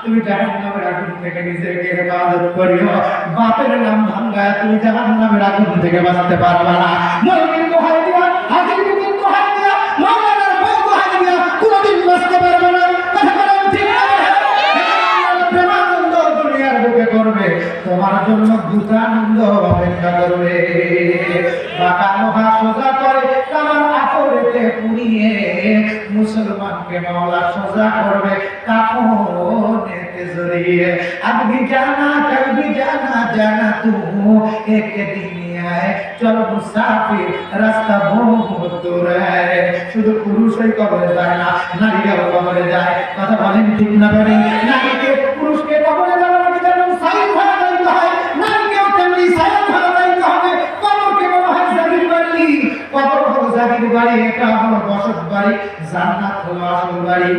তুমি জাহান্নামের আগুন থেকে নিজেকে হেফাজত করিও। বাপের নাম ভাঙ্গায় তুমি জাহান্নামের আগুন থেকে বাঁচতে পারবা না। মুমিন দোহাই দিয়া, হাজির মুমিন দোহাই দিয়া, মাওলানার বউ দোহাই দিয়া কোনোদিন বাঁচতে পারবা না। কথা বলেন ঠিক না? প্রেমানন্দ দুনিয়ার বুকে করবে, তোমার জন্য ভূতানন্দ অপেক্ষা করবে। বাঁকা লোহা সোজা করে কামান আকরেতে পুড়িয়ে মুসলমানকে মাওলা সোজা করবে কাফনেতে জড়িয়ে। अब भी जाना कल भी जाना जाना तू एक दिन आए चल मुसाफिर रास्ता बहुत दूर है। শুধু পুরুষই কবরে যায় না, নারীরাও কবরে যায়। কথা বলেন ঠিক না? বলেন নারীকে পুরুষকে কবরে যাওয়ার আগে যেমন সাইড হয়ে যাইতে হয়, নারীকেও তেমনি সাইড হয়ে যাইতে হবে। কবরকে বলা হয় জাগির বাড়ি। কবর হলো জাগির বাড়ি, এটা হলো বসত বাড়ি, জান্নাত হলো আসল বাড়ি।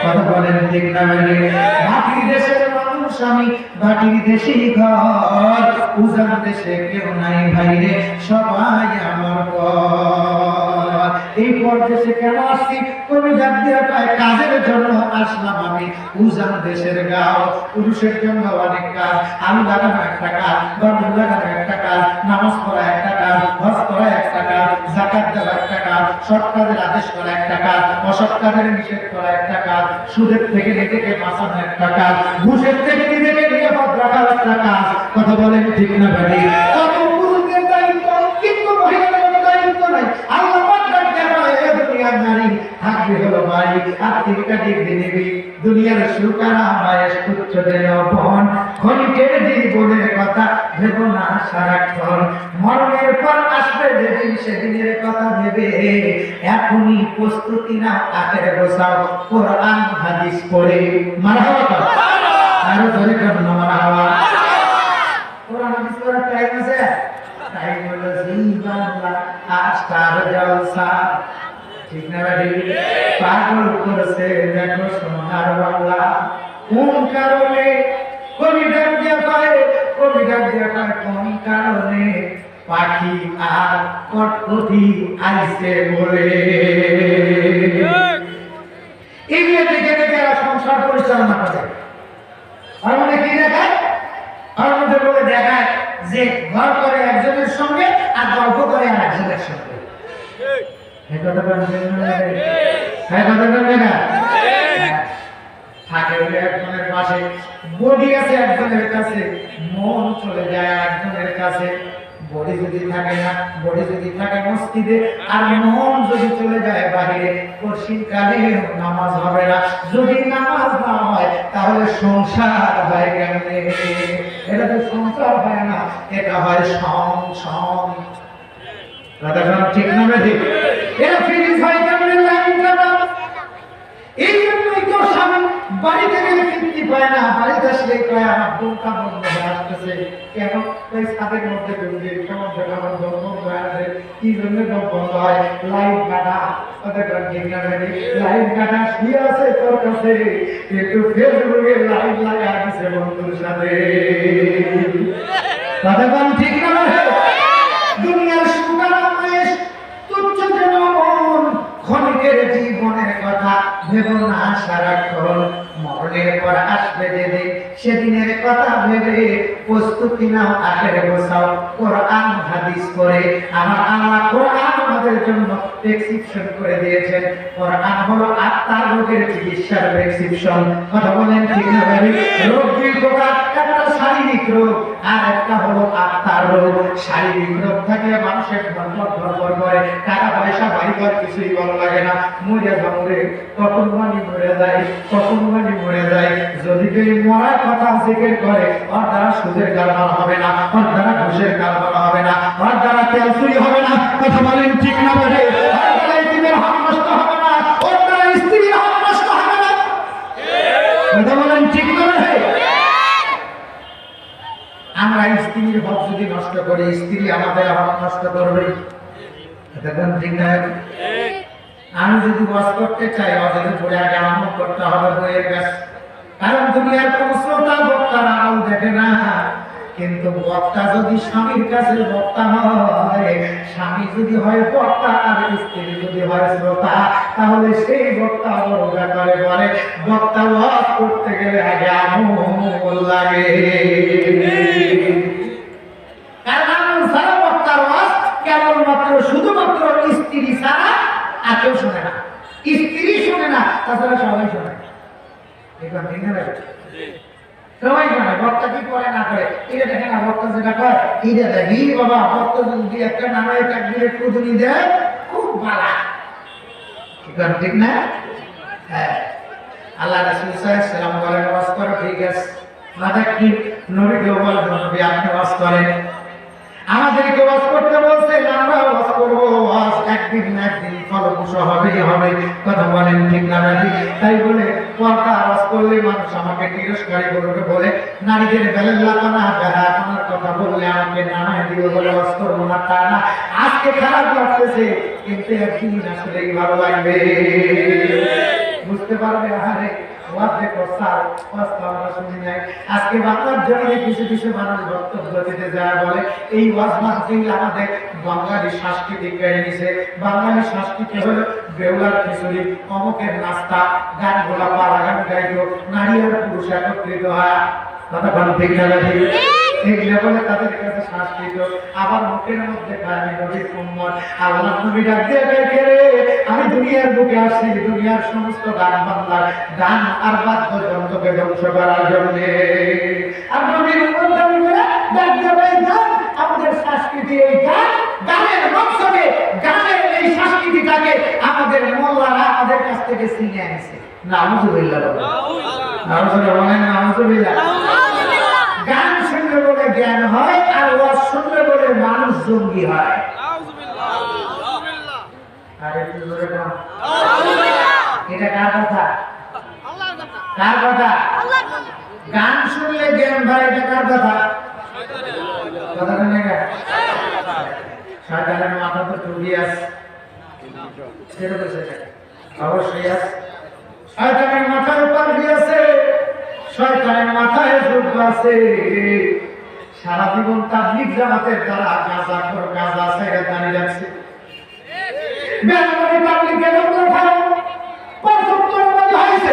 কথা বলেন ঠিক না? বলেন মাটির দেশের মানুষ আমি, মাটির দেশি ঘর, উজান দেশে কেউ নাই ভাইরে, সবাই আমার পর। এই পরদেশে কেন আসছি? কবি ডাক দিয়া পায় কাজের জন্য আসলাম আমি। উজান দেশের গাঁও, পুরুষের জন্য অনেক কাজ। আলু লাগানো একটা কাজ, গরম লাগানো একটা কাজ, নামাজ পড়া একটা কাজ, হজ করা একটা কাজ, যাকাত দেওয়া একটা কাজ, সৎ কাজের আদেশ করা একটা কাজ, অসৎ কাজের নিষেধ করা একটা কাজ, সুদের থেকে নিজেকে বাঁচানো একটা কাজ, ঘুষের থেকে নিজেকে নিরাপদ রাখার একটা কাজ। কথা বলেন ঠিক না? ভাই কত পুরুষদের দায়িত্ব, কিন্তু মহিলাদের দায়িত্ব নাই। আল্লাহ পাক ডাক দেয় দুনিয়ার নারী থাকবে হলো বাড়ি, আর তিনটা ডিগ্রি নিবি। দুনিয়ার সুকারা মায়ের তুচ্ছ দেবন, ক্ষণিকের জীবনের কথা ভেবো না সারাক্ষণ। মরণের পর আসবে যেদিন, সেদিনের কথা ভেবে এখনই প্রস্তুতি নাও, আখের বসাও কোরআন হাদিস পড়ে। মারহাবা, আরো ধরে কেমন মারহাবা। কোরআন হাদিস পড়ার টাইম আছে? টাইম হলো জি বাংলা আস্তার জলসা। ঠিক না ভাই? পাগল করেছে দেখো সোনার বাংলা। কোন কারণে কবি ডাক দিয়া পায়, কবি ডাক দিয়া পায় কোন কারণে পাখি আর কটকটি আইছে বলে। এই নিয়ে দেখে দেখে এরা সংসার পরিচালনা করে। আর মানে কি দেখায়? আর মধ্যে বলে দেখায় যে ঘর করে একজনের সঙ্গে আর গল্প করে আর একজনের সঙ্গে। একজনের পাশে বডি আছে, একজনের কাছে মন চলে যায় একজনের কাছে। বডি যদি থাকে না, বডি যদি থাকে মসজিদে, আর মন যদি চলে যায় বাহিরে, শীতকালে নামাজ হবে না। যদি নামাজ না হয় তাহলে সংসার হয় কেমনে? এটা তো সংসার হয় না, এটা হয় সং। ঠিক না? ঠিক। এরা ফিরিজ হয় কেমনে? লাইন কাটা। এই জন্যই তো স্বামী বাড়িতে গেলে তৃপ্তি পায় না, বাড়িতে আসলে কয় আমার দমটা বন্ধ হয়ে আসতেছে। কেন? ওই ছাদের মধ্যে ঢুকবে, সমুদ্রে আমার দম বন্ধ হয়ে আসে। কি জন্য দম বন্ধ হয়? লাইন কাটা। ওদের ঠিক না? লাইন কাটা শুয়ে আছে তোর কাছে, একটু ফেসবুকে লাইন লাগা দিছে বন্ধুর সাথে। তাদের ঠিক না? দুনিয়ার সুকারা মায়ের তুচ্ছ যেন মন, ক্ষণিকের জীবনের কথা ভেবো না সারাক্ষণ। মরণের পর আসবে যেদিন, সেদিনের কথা ভেবে প্রস্তুতি নাও, আখের বসাও কোরআন হাদিস পড়ে। আমার আল্লাহ কোরআন আমাদের জন্য প্রেসক্রিপশন করে দিয়েছেন। কোরআন হলো আত্মার রোগের চিকিৎসার প্রেসক্রিপশন। কথা বলেন ঠিক না? রোগ দুই প্রকার, একটা শারীরিক রোগ আর একটা হলো আত্মার রোগ। শারীরিক রোগ থাকলে মানুষের ধর্মর করে, টাকা পয়সা বাড়িঘর কিছুই ভালো লাগে না, মরে যাবে, কখন মানি মরে যায়, কখন মানি মরে যায়। যদি কেউ মরার কথা জিকির করে, ওর দ্বারা সুদের কারবার হবে না, ওর দ্বারা ঘুষের কারবার হবে না, ওর দ্বারা তেল চুরি হবে না। কথা বলেন ঠিক না? বলে ওর দ্বারা ইতিমের হক নষ্ট হবে না, ওর দ্বারা স্ত্রীর হক নষ্ট হবে না। কথা বলেন ঠিক না? আমরা স্ত্রীর হক যদি নষ্ট করি, স্ত্রী আমাদের হক নষ্ট করবে। ঠিক না? আমি যদি ওয়াজ করতে চাই, ওয়াজের উপরে আগে আমল করতে হবে বইয়ের কাছে। কারণ দুনিয়ার কোন শ্রোতা বক্তার আমল দেখে না, কিন্তু বক্তা যদি স্বামীর কাছে বক্তা হয়, স্বামী যদি হয় বক্তা আর স্ত্রী যদি হয় শ্রোতা, তাহলে সেই বক্তা বড় ব্যাপারে বলে বক্তা ওয়াজ করতে গেলে আগে আমল লাগে। কারণ সারা বক্তার ওয়াজ কেবলমাত্র শুধুমাত্র স্ত্রী ছাড়া আর কেউ শোনে না। স্ত্রী শোনে না, তাছাড়া সবাই শোনে। দেখলাম ঠিক না? সবাই শোনে। বক্তা কি করে না করে এটা দেখে না, বক্তা যেটা করে এটা দেখি বাবা, বক্তা যদি একটা নামায় তাকবীরে কুদনি দেয় খুব ভালো। ঠিক না? হ্যাঁ, আল্লাহ রাসূল সাল্লাল্লাহু আলাইহি ওয়াসাল্লাম বলেন ওয়াজ করো, ঠিক আছে, মাথা কি নবীকে বলেন নবী আপনি ওয়াজ করেন, আমাদেরকে ওয়াজ করতে বলছে, আমরা ওয়াজ করবো। ওয়াজ একদিন না একদিন ফলপ্রসূ হবেই হবে, কথা বলেন ঠিক না ভাই? তাই বলে পর্দা ওয়াজ করলে মানুষ আমাকে তিরস্কারী করবে বলে, নারীদের বেলের লাগানা বেহানার কথা বললে আমাকে নামায় দিবে বলে ওয়াজ করবো না তা না। আজকে খারাপ লাগতেছে, কিন্তু একদিন আসলেই ভালো লাগবে, বুঝতে পারবে। আরে ওয়াজ দেখো স্যার, ওয়াজ তো আমরা শুনি নাই। আজকে বাংলার জমিনে কিছু কিছু মানুষ বক্তব্য দিতে যায় বলে এই ওয়াজ মাহফিল আমাদের বাঙালি সংস্কৃতি কেড়ে নিছে। বাঙালি সংস্কৃতি হলো বেউলার খিচুড়ি, অমুকের নাস্তা, গান গোলা পাড়া গান গাইতো, নারী আর পুরুষ একত্রিত হয়, কথা বলেন ঠিক না? এগুলো বলে তাদের কাছে সংস্কৃত। আবার মুখের মধ্যে আমি নবীর উম্মত, আল্লাহ নবী ডাক দিয়ে কে রে, আমি দুনিয়ার বুকে আসছি দুনিয়ার সমস্ত গান বাংলার গান আর বাদ্যযন্ত্রকে ধ্বংস করার জন্য। আর নবীর উম্মত দাবি করে ডাক দিয়ে ভাই গান, আমাদের সংস্কৃতি এই গান, গানের মকসদে গানের এই সংস্কৃতিটাকে আমাদের মোল্লারা আমাদের কাছ থেকে ছিনিয়ে আনছে। নাউযুবিল্লাহ, নাউযুবিল্লাহ বলেন, নাউযুবিল্লাহ। গান শুনলে বলে জ্ঞান হয়, আর ওয়াজ শুনলে বলে মানুষ জঙ্গি হয়। এটা কার কথা? কার কথা? গান শুনলে জ্ঞান হয়, এটা কার কথা? কথাটা নেই, শয়তানের মাথা তো টুপি আছে, অবশ্যই আছে। শয়তানের মাথার উপর আছে, শয়তানের মাথায় যোগ্য আছে। সারা জীবন তাবলীগ জামাতের দ্বারা গাঁজা খোর গাঁজা ছেড়ে দাঁড়িয়ে যাচ্ছে। বেনামাজি তাবলীগের লোক খায়, পঁচাত্তর বছর হয়েছে,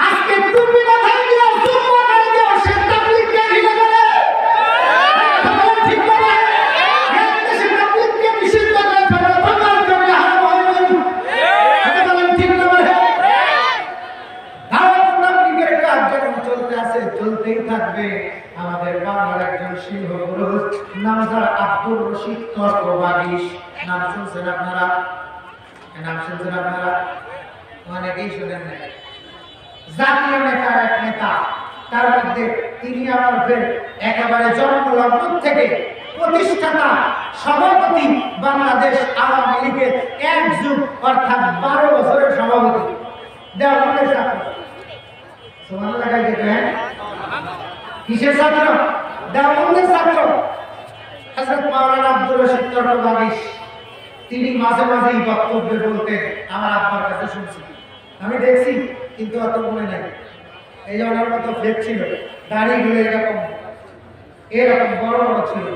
আজকে তুমি মাথায় দিয়ে জুম্মা করে দিও, সে তাবলীগকে ঢিলে দেবে। ঠিক করে দেশে তাবলীগকে নিষিদ্ধ করে ফেলে, তোমার জন্য হারাম হয় না। এটা বলেন ঠিক না? তাবলীগের কাজ যখন চলতে আছে, চলতেই থাকবে। আমাদের বাংলার একজন সিংহ পুরুষ নাম যার আব্দুর রশিদ তর্কবাগীশ, নাম শুনছেন আপনারা? নাম শুনছেন আপনারা? অনেকেই শুনেন না। জাতীয় নেতার এক নেতা, তার মধ্যে তিনি আমাদের একেবারে জন্মলগ্ন থেকে প্রতিষ্ঠাতা সভাপতি, বাংলাদেশ আওয়ামী লীগের এক যুগ অর্থাৎ 12 বছরের সভাপতি। দেওবন্দের ছাত্র, সমান লাগাই দেখবেন কিসের ছাত্র? দেওবন্দের ছাত্র হযরত মাওলানা আব্দুর রশিদ তর্কবাগীশ। তিনি মাঝে মাঝেই বক্তব্য বলতেন, আমার আব্বার কাছে শুনছি, আমি দেখছি, কিন্তু অত মনে নেই। এই যে ওনার মতো ফেক ছিল, দাড়িগুলো এরকম এরকম বড় বড় ছিল।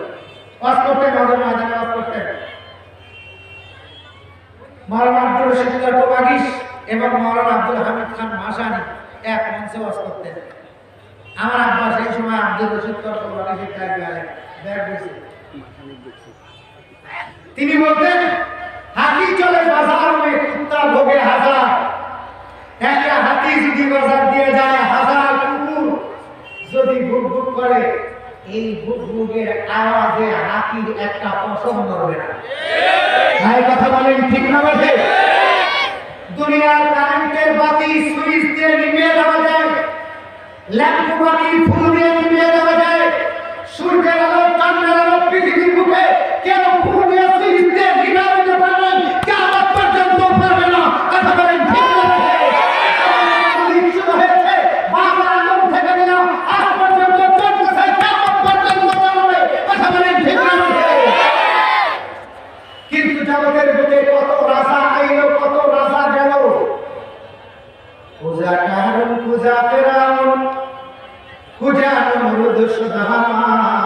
ওয়াজ করতেন, মাঝে ময়দানে ওয়াজ করতেন। মাওলানা আব্দুর রশিদ তর্কবাগীশ এবং মাওলানা আব্দুল হামিদ খান ভাসানী এক মঞ্চে ওয়াজ করতেন। আমার আব্বা সেই সময় আব্দুর রশিদ তর্কবাগীশের টাইমে ব্যাগ দিয়েছে। তিনি বলতেন, হাতি চলে বাজার মে কুত্তা ভোগে হাজার, একটা হাতি যদি বাজার দিয়ে যায়, হাজার কুকুর যদি ভুক ভুক করে, এই ভুক ভুকের আওয়াজে হাতির একটা পশম নড়বে না। তাই কথা বলেন ঠিক না? বলে দুনিয়ার কারেন্টের বাতি সুইচ দিয়ে নিভিয়ে দেওয়া যায়, ল্যাম্প বাতি ফুল দিয়ে নিভিয়ে দেওয়া যায়, সূর্যের আলো চাঁদের আলো পৃথিবীর বুকে কেউ ফুল দিয়ে সুইচ দিয়ে নিভিয়ে দিতে পারবে, কিয়ামত পর্যন্ত পারবে না। কথা বলেন ঠিক না? হয়েছে বাবার আলম থেকে নিলাম আজ পর্যন্ত চলতেছে, কিয়ামত পর্যন্ত চলবে। কথা বলেন ঠিক না? কিন্তু জগতের বুকে কত রাজা আইলো, কত রাজা গেল, পূজা কারণ পূজা ফেরাউন, পূজা নমরুদ সুদামান,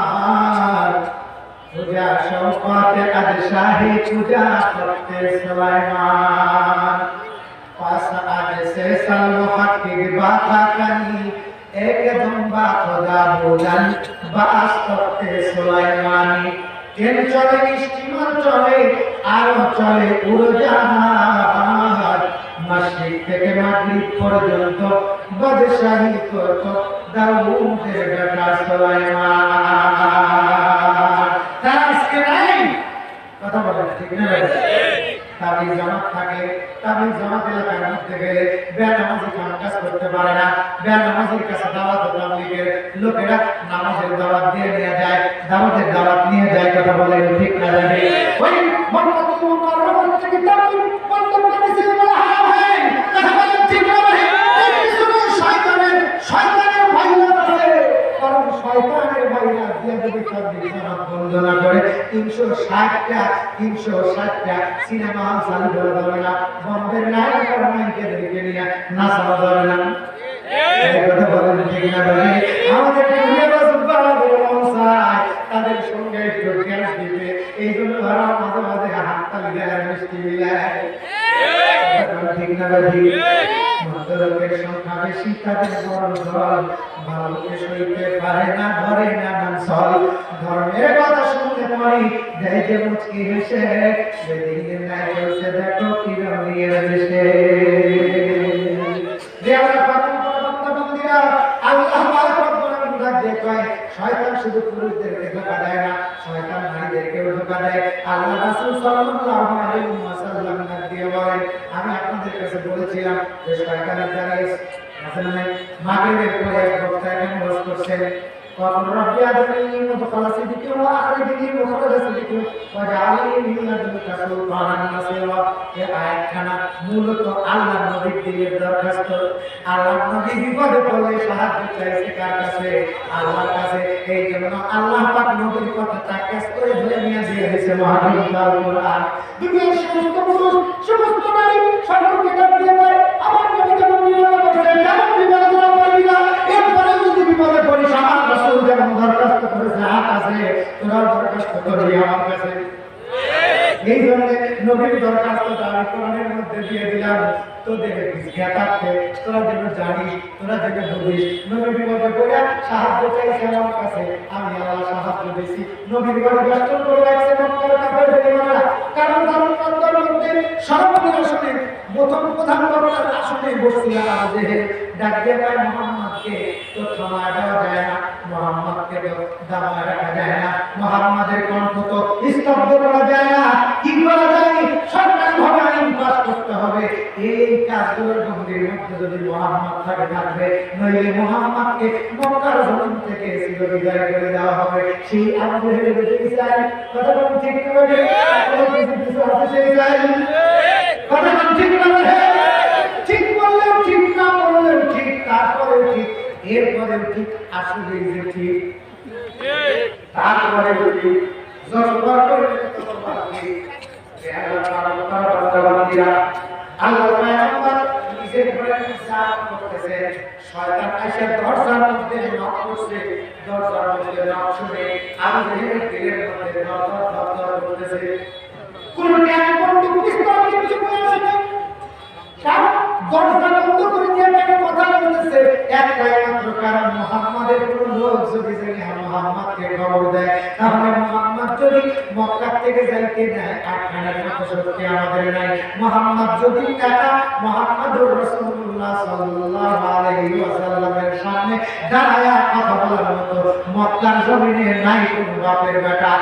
पूजा करते सुलाइमान पास आज से सालों की बात कनी एकदम बात खुदा बोलन बास करते सुलाइमानी ট্রেন চলে স্টিমার চলে আর চলে উড়োজাহাজ মাসিক থেকে মাগরিব পর্যন্ত বাদশাহী করত দাউদের বেটা সুলাইমান তার আজকে নাই কথা বলেন ঠিক না তাবিজ জামাত থাকে তাবিজ জামাত এলাকার মধ্যে গেলে বেনামাজি কাজ করতে পারে না বেনামাজির কাছে দাওয়াত তাবলীগের লোকেরা নামাজের দাওয়াত দিয়ে নিয়ে যায় দাওয়াতের দাওয়াত নিয়ে যায় কথা বলে ঠিক না জানে ওই মক্কাতুল মুকাররমা থেকে তাবলীগ বন্ধ করে দিয়েছে বলা হয় কথা বলে ঠিক না ভাই এই শুধু শয়তানের ভাইরা আছে কারণ শয়তানের ভাইরা দিয়ে যদি তাবলীগ জামাত বন্ধ না করে 360টা সিনেমা হল চালু করে দেবে না বন্ধের নায়ক আর নায়িকাদেরকে নিয়ে নাচানো যাবে না এই কথা বলেন ঠিক না ভাই আমাদের দুনিয়াটা সুবহানাল্লাহ মনসায় তাদের সঙ্গে একটু ড্যান্স দিবে এই জন্য ওরা মাঝে মাঝে হাততালি দেয় মিষ্টি বিলায় ঠিক না ভাই মধ্যলোকের সংখ্যা বেশি তাদের বড় দল ভালোকে সইতে পারে না ধরে না মানসল ধর্মের কথা শুনতে পারি দেয় যে মুচকি হেসে সেদিন নাই চলছে দেখো কি রঙিয়ে দেশে দেওয়ার পাতন বন্ধুরা আল্লাহ যে কয় শয়তান শুধু পুরুষদেরকে ধোঁকা দেয় না শয়তান নারীদেরকেও ধোঁকা দেয় আল্লাহ রাসূল সাল্লাল্লাহু আলাইহি ওয়াসাল্লাম দিয়ে বলেন আমি আপনাদের কাছে বলেছিলাম যে শয়তানের দ্বারা আসলে মাগরিবের পরে এক বক্তা এমন ওয়াজ করছেন قال رب أدخلني مدخل صدق وأخرجني مخرج صدق واجعلني من لدنك سلطانا نصيرا এই আয়াতখানা মূলত আল্লাহর নবীর দিকে দরখাস্ত আল্লাহর নবী বিপদে পড়লে সাহায্য চাইছে কার কাছে আল্লাহর কাছে এই জন্য আল্লাহ পাক নবীর কথাটা ক্যাচ করে ধরে নিয়ে দিয়েছে মহান কোরআন দুনিয়ার সমস্ত পুরুষ সমস্ত নারী সকলকে ডাক দিয়ে বলে আমার নবীকে মূল্যায়ন করবেন কেমন বিপদে পড়বি না এরপরে যদি বিপদে পড়িস আমার রাসূল যেমন দরখাস্ত করেছে হাত আছে তোরা দরখাস্ত করবি আমার কাছে এই জন্য নবীর দরখাস্তটা আমি কোরআনের মধ্যে দিয়ে দিলাম তোদের জ্ঞাতার্থে তোরা যেন জানিস তোরা যেন বুঝিস নবীর বিপদে পড়ে সাহায্য চাইছে আমার কাছে আমি আল্লাহ সাহায্য দিয়েছি নবীর বাড়ি বেষ্টন করে রাখছে মক্কার কাফেরদের ইমানরা কারণ ধর্মের মধ্যে সর্বদিন আসনে প্রথম প্রধান কর্তার আসনে বসছিল আবু জেহেল ডাক দিয়ে কয় মুহাম্মদকে তো থামায় দেওয়া যায় না মুহাম্মদকে তো দামায় রাখা যায় না মুহাম্মাদের কণ্ঠ তো স্তব্ধ করা যায় না কি করা যায় সরকারিভাবে আইন পাস করতে হবে এই কাজগুলোর গম্ভীর মধ্যে যদি মুহাম্মদ থাকে থাকবে নইলে মুহাম্মদকে মক্কার জমিন থেকে চিরবিদায় করে দেওয়া হবে সেই আবু জেহেলের বেঁচে চাই কথা বলুন ঠিক করে সেই চাই কথা বলুন ঠিক করে ঠিক বললেও ঠিক না বললেও ঠিক তারপরেও ঠিক এরপরেও ঠিক আসলে যে ঠিক তারপরেও ঠিক যতবার করলে ততবার ঠিক আল্লাহ পয়গম্বর নিজের ঘরে ইনসাফ করতেছে শয়তান এসে দরজার মধ্যে নক করছে দরজার মধ্যে নক শুনে আবু জেহেলের দিলের মধ্যে দরদর করতেছে কোন জ্ঞান বন্ধু পিস্তল কিছু বলছে না কারণ দরজা বন্ধ করে দিয়ে একটা কথা বলতেছে একটাই মাত্র কারণ মুহাম্মাদের কোন লোক যদি জানে মুহাম্মাদকে খবর দেয় তাহলে মুহাম্মদ যদি মক্কা থেকে যাইতে দেয় আটখানার মতো শক্তি আমাদের নাই মুহাম্মদ যদি একা মুহাম্মদুর রাসূলুল্লাহ সাল্লাল্লাহু আলাইহি ওয়াসাল্লামের সামনে দাঁড়ায়া কথা বলার মতো মক্কার জমিনে নাই কোন বাপের বেটা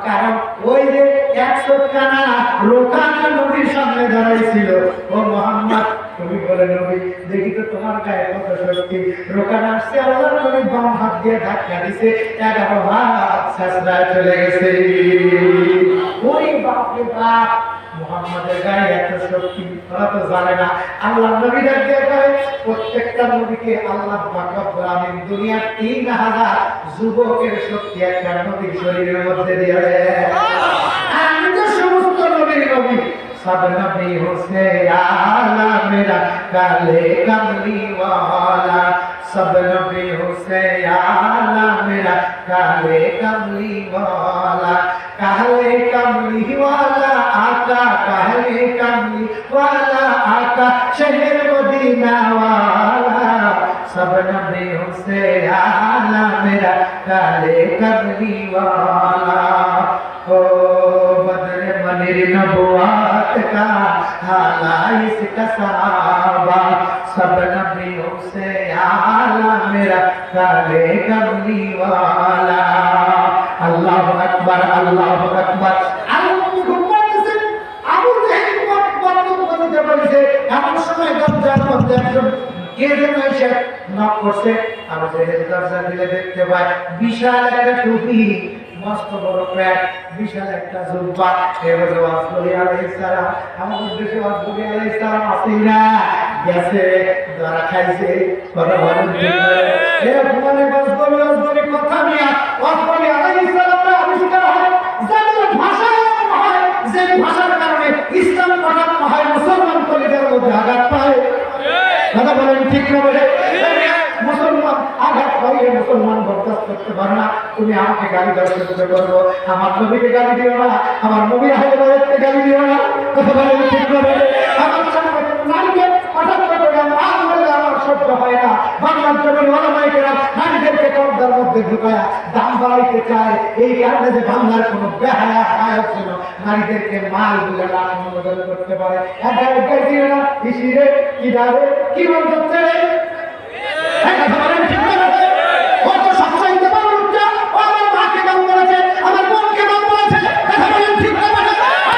কারণ ওই যে 100 খানা লোকানা নবীর সামনে দাঁড়াইছিল ও মুহাম্মদ তুমি বলে নবী দেখি তো তোমার গায়ে কত শক্তি রোকানা আসছে আল্লাহর নবী বাম হাত দিয়ে ধাক্কা দিছে 11 হাত সাজদায় চলে গেছে ওই বাপরে বাপ মুহাম্মাদের গায়ে এত শক্তি ওরা তো জানে না আল্লাহর নবী দিয়ে কয় প্রত্যেকটা নবীকে আল্লাহ পাক রব্বুল আলামিন দুনিয়ার 3000 যুবকের শক্তি একটা নবীর শরীরের মধ্যে দিয়ে দেয় আমি তো সমস্ত নবীর নবী सब नबी हुस्ने आला मेरा काले कमली वाला सब नबियों से आला मेरा काले कमली वाला, काले कमली वाला आका, काले कमली वाला आका, शहर मदीना वाला, सब नबियों से आला मेरा काले कमली वाला। ओ बदर मनिर नबुआत का हाला इसका सहाबा, सब नबियों से आला मेरा काले कमली वाला। अल्लाहु अकबर, अल्लाहु अकबर। আল্লাহু ঘুমাতেছেন, আবু জাহেল বক্তব্য দিতে বলেছে, এমন সময় দরজার মধ্যে একজন কে যেন এসে নক করছে। আবু জাহেল দরজা দিলে দেখতে পায় বিশাল একটা টুপি, মস্ত বড় প্যান্ট, বিশাল একটা জুব্বা। এবারে ওয়াসলি আলাইহিস সালাম, আমাদের দেশে ওয়াসলি আলাইহিস সালাম আসিনা গেছে, ধরা খাইছে, কথা বলেন এ মানে ওয়াসলি কথা নিয়ে ওয়াসলি আলাইহিস সালামরা আবিষ্কার হয়, জাতীয় ভাষা হয়, যে ভাষার কারণে ইসলাম পাঠানো হয়, মুসলমান কলিজার মধ্যে আঘাত পায়। কথা বলেন ঠিক না? বলে মুসলমান আঘাত পাইলে মুসলমান বরদাস্ত করতে পারে না। তুমি আমাকে গালি দেওয়া শুরু করবো, আমার নবীকে গালি দিও না, আমার নবী আহলে বাইতকে গালি দিও না। কথা বলেন ঠিক না? বলে আমার সামনে নারীকে হঠাৎ করে আমার সহ্য হয় না। বাংলার জমির ওলামায়ে কেরাম নারীদেরকে পর্দার মধ্যে ঢুকায়া দাম বাড়াইতে চায়, এই কারণে যে বাংলার কোনো বেহায়া আয়াত ছিল নারীদেরকে মাল বলে লাশ অনুমোদন করতে পারে। একা একা ছিল না, ইসিরে কি ডারে কি বলতে রে? কথা বলেন ঠিক না? কত সবসাইতে পারো না, আমার মাকে গান করেছে, আমার বোনকে গান করেছে। কথা বলেন ঠিক না?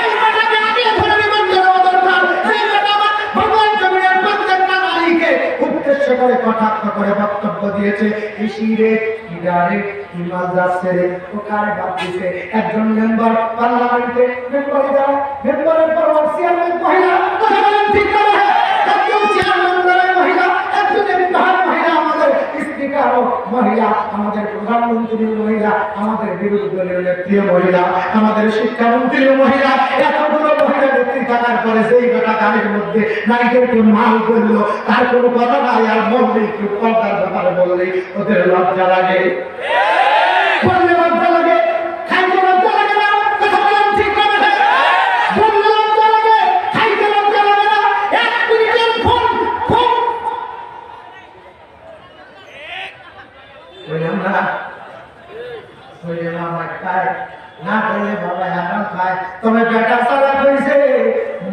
এই মাটাকে আমি ধরে নিবন্ধ দেওয়া দরকার। সেই মাটা আমার ভগবান জমিনের প্রত্যেকটা নারীকে উদ্দেশ্য করে কটাক্ষ করে বক্তব্য দিয়েছে। ইসিরে কি ডারে কি মাল যাচ্ছে রে, ও কারে বাদ দিছে? একজন মেম্বার পার্লামেন্টে মেম্বারের দ্বারা মেম্বারের পর চেয়ারম্যান মহিলা। কথা বলেন ঠিক না? একজন চেয়ারম্যান দ্বারা মহিলা, একজন এমপিহার মহিলা, আমাদের স্পিকার মহিলা, আমাদের প্রধানমন্ত্রী মহিলা, আমাদের বিরোধী দলীয় নেত্রী মহিলা, আমাদের শিক্ষামন্ত্রী মহিলা। এতগুলো মহিলা নেত্রী থাকার পরে সেই গোটা গাড়ির মধ্যে নারীদেরকে মাল করলো, তার কোনো কথা নাই। আর বললেই একটু পর্দার ব্যাপারে বললেই ওদের লজ্জা লাগে, বললে লজ্জা লাগে, খাইতে লজ্জা লাগে না। কথা বলেন ঠিক না? বললে লজ্জা লাগে, খাইতে লজ্জা লাগে না। এক মিনিটের ফোন ফোন ওই আমরা খায় না, খাইলে বাবা হারাম খায়। তবে বেটা সারা কইছে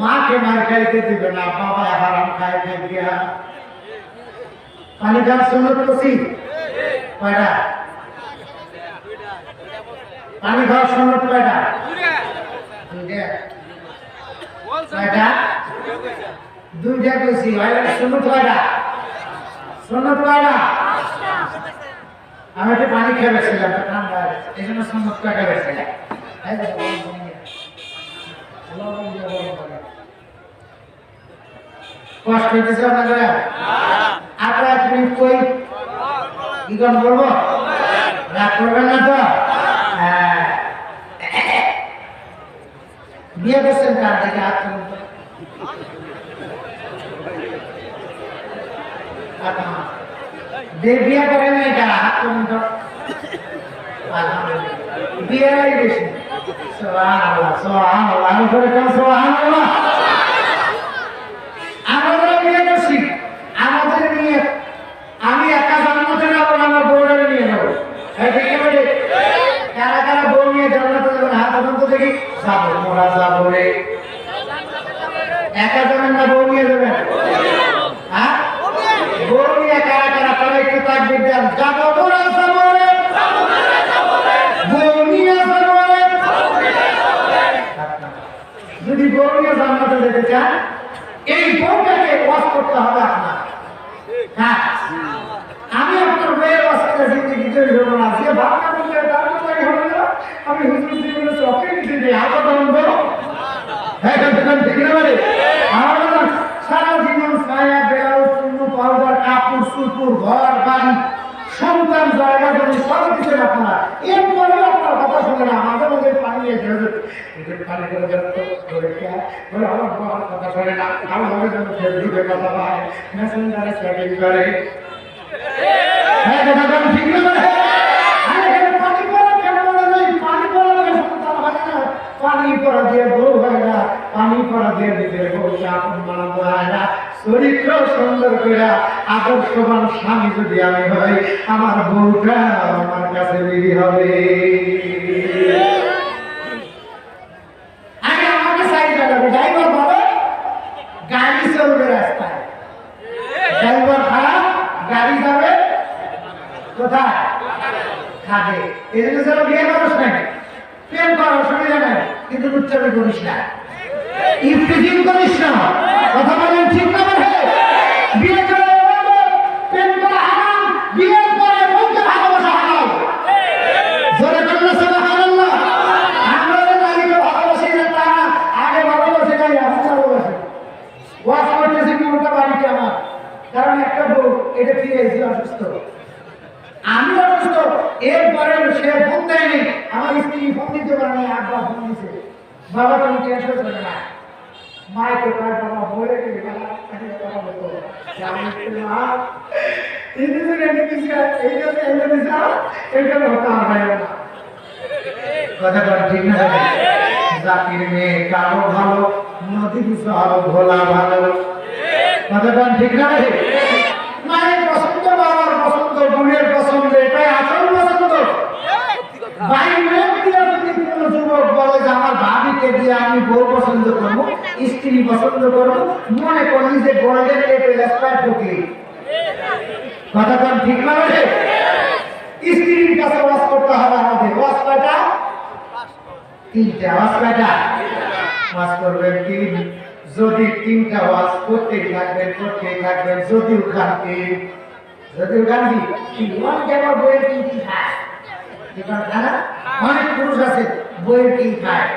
মাকে মার খাইতে দিবে না, বাবা হারাম খায় গিয়া। পানি গাছ শুনো তো কয়টা পানি খাওয়ার সুন্নত কয়টা? কয়টা? দুইটা কইছি। সুন্নত কয়টা? সুন্নত কয়টা? আমি একটু পানি খেয়ে গেছিলাম, ঠান্ডা এই জন্য সুন্নত কয়টা গেছিলাম। কষ্ট হইতেছে আপনাদের? আপনারা এক মিনিট কই কি গান বলবো? রাগ করবেন না তো? বিয়ে করছেন কার থেকে হাত তুলুন তো। বিয়ে করেন নাই কারা? হাত তুলুন তো। বিয়ে হয়ে গেছে। সুবহানাল্লাহ, সুবহানাল্লাহ, আমি করে কেন সুবহানাল্লাহ। আমরা বিয়ে করছি, আমাদের নিয়ে আমি একা জান্নাতে যাবো না, আমার বউরে নিয়ে যাবো। কারা কারা বউ নিয়ে জান্নাতে যাবেন? হাত তুলুন তো দেখি। যাবো, মোরা যাবো রে। একা যাবেন না বউ নিয়ে যাবেন? হ্যাঁ, বউ নিয়ে কারা কারা? তাহলে একটু তাকবীর দেন। যাবো, মোরা যাবো রে। বউ নিয়ে যাবো রে। যদি বউ নিয়ে জান্নাতে যেতে চান, এই বউটাকে ওয়াজ করতে হবে আপনার। হ্যাঁ, আমি আপনার বইয়ের ওয়াজ করে জিন্দগি তৈরি হবো না। যে ভাবনা করলে তার মতো হবে না। আমি হুজুর জীবনে চোখে দিতে দিই, আবার তখন বলো হ্যাঁ ঠিক না? বলে আমার সারা জীবন ছায়া বেড়াল পূর্ণ পাউডার কাপড় সুপুর ঘর বাড়ি সন্তান জায়গা জমি সব দিচ্ছেন আপনারা, এরপরে আপনার কথা শুনে না। মাঝে মাঝে পানি নিয়ে পানি করে বলে আমার বাবার কথা শুনে না, আমার যেন ফেসবুকে কথা পায়, মেসেঞ্জারে চ্যাটিং করে। হ্যাঁ কথা বলেন ঠিক না বলে আরে এখানে পানি পড়া কেন বলে নাই পানি পড়া লাগে সন্তান হয় না পানি পড়া দিয়ে বউ হয় না পানি পড়া দিয়ে দিতে বউকে আপন বানানো হয় না চরিত্র সুন্দর করে আদর্শবান স্বামী যদি আমি হই আমার বউটা আমার কাছে বিবি হবে আগে আমাকে সাইড লাগাবে ড্রাইভার ভালো গাড়ি চলবে রাস্তায় ড্রাইভার খারাপ গাড়ি যাবে কোথায় খাবে এই জন্য যেন বিয়ে মানুষ নাই প্রেম করার অসুবিধা নাই কিন্তু উচ্চারণ করিস না ইফতিজিং করিস না কথা বলেন ঠিক না বলে বিয়ে করে প্রেম করা হারাম বিয়ের পরে বউকে ভালোবাসা হারাম জোরে বললে সুবহানাল্লাহ আমরা নারীকে ভালোবাসি না তা না আগে ভালোবাসি নাই আমি ভালোবাসি ওয়াজ করতেছি কোনটা বাড়িতে আমার কারণ একটা বউ এটা ফিরেছি অসুস্থ আমি অসুস্থ এরপরে সে ফোন দেয়নি আমার স্ত্রী ফোন দিতে পারে না আব্বা ফোন দিছে বাবা তুমি টেনশন করে না মাকে কয় বাবা বলে গেলে কথা বলতো আমি মা এই দিন এনে দিছে এইটা এনে দিছে এটা হতে হবে না কথাটা ঠিক না জাতির মেয়ে কালো ভালো নদী জল ভোলা ভালো কথাটা ঠিক না মায়ের পছন্দ বাবার পছন্দ বোনের পছন্দ এটাই আসল পছন্দ বাইরের দিয়ে যদি কোনো যুবক বলে যে আমার ভাবিকে দিয়ে আমি বউ পছন্দ করবো স্ত্রী পছন্দ করবো মনে করলি যে গোল্ডেন লেভেল এক্সপার্ট ঢুকলি কথাটা ঠিক না বলে স্ত্রীর কাছে ওয়াজ করতে হবে আমাদের ওয়াজ কয়টা তিনটা ওয়াজ কয়টা ওয়াজ করবেন তিন যদি তিনটা ওয়াজ করতেই থাকবেন যদি উখানকে মন কেন বইয়ের কি খায় অনেক পুরুষ আছে বইয়ের কি খায়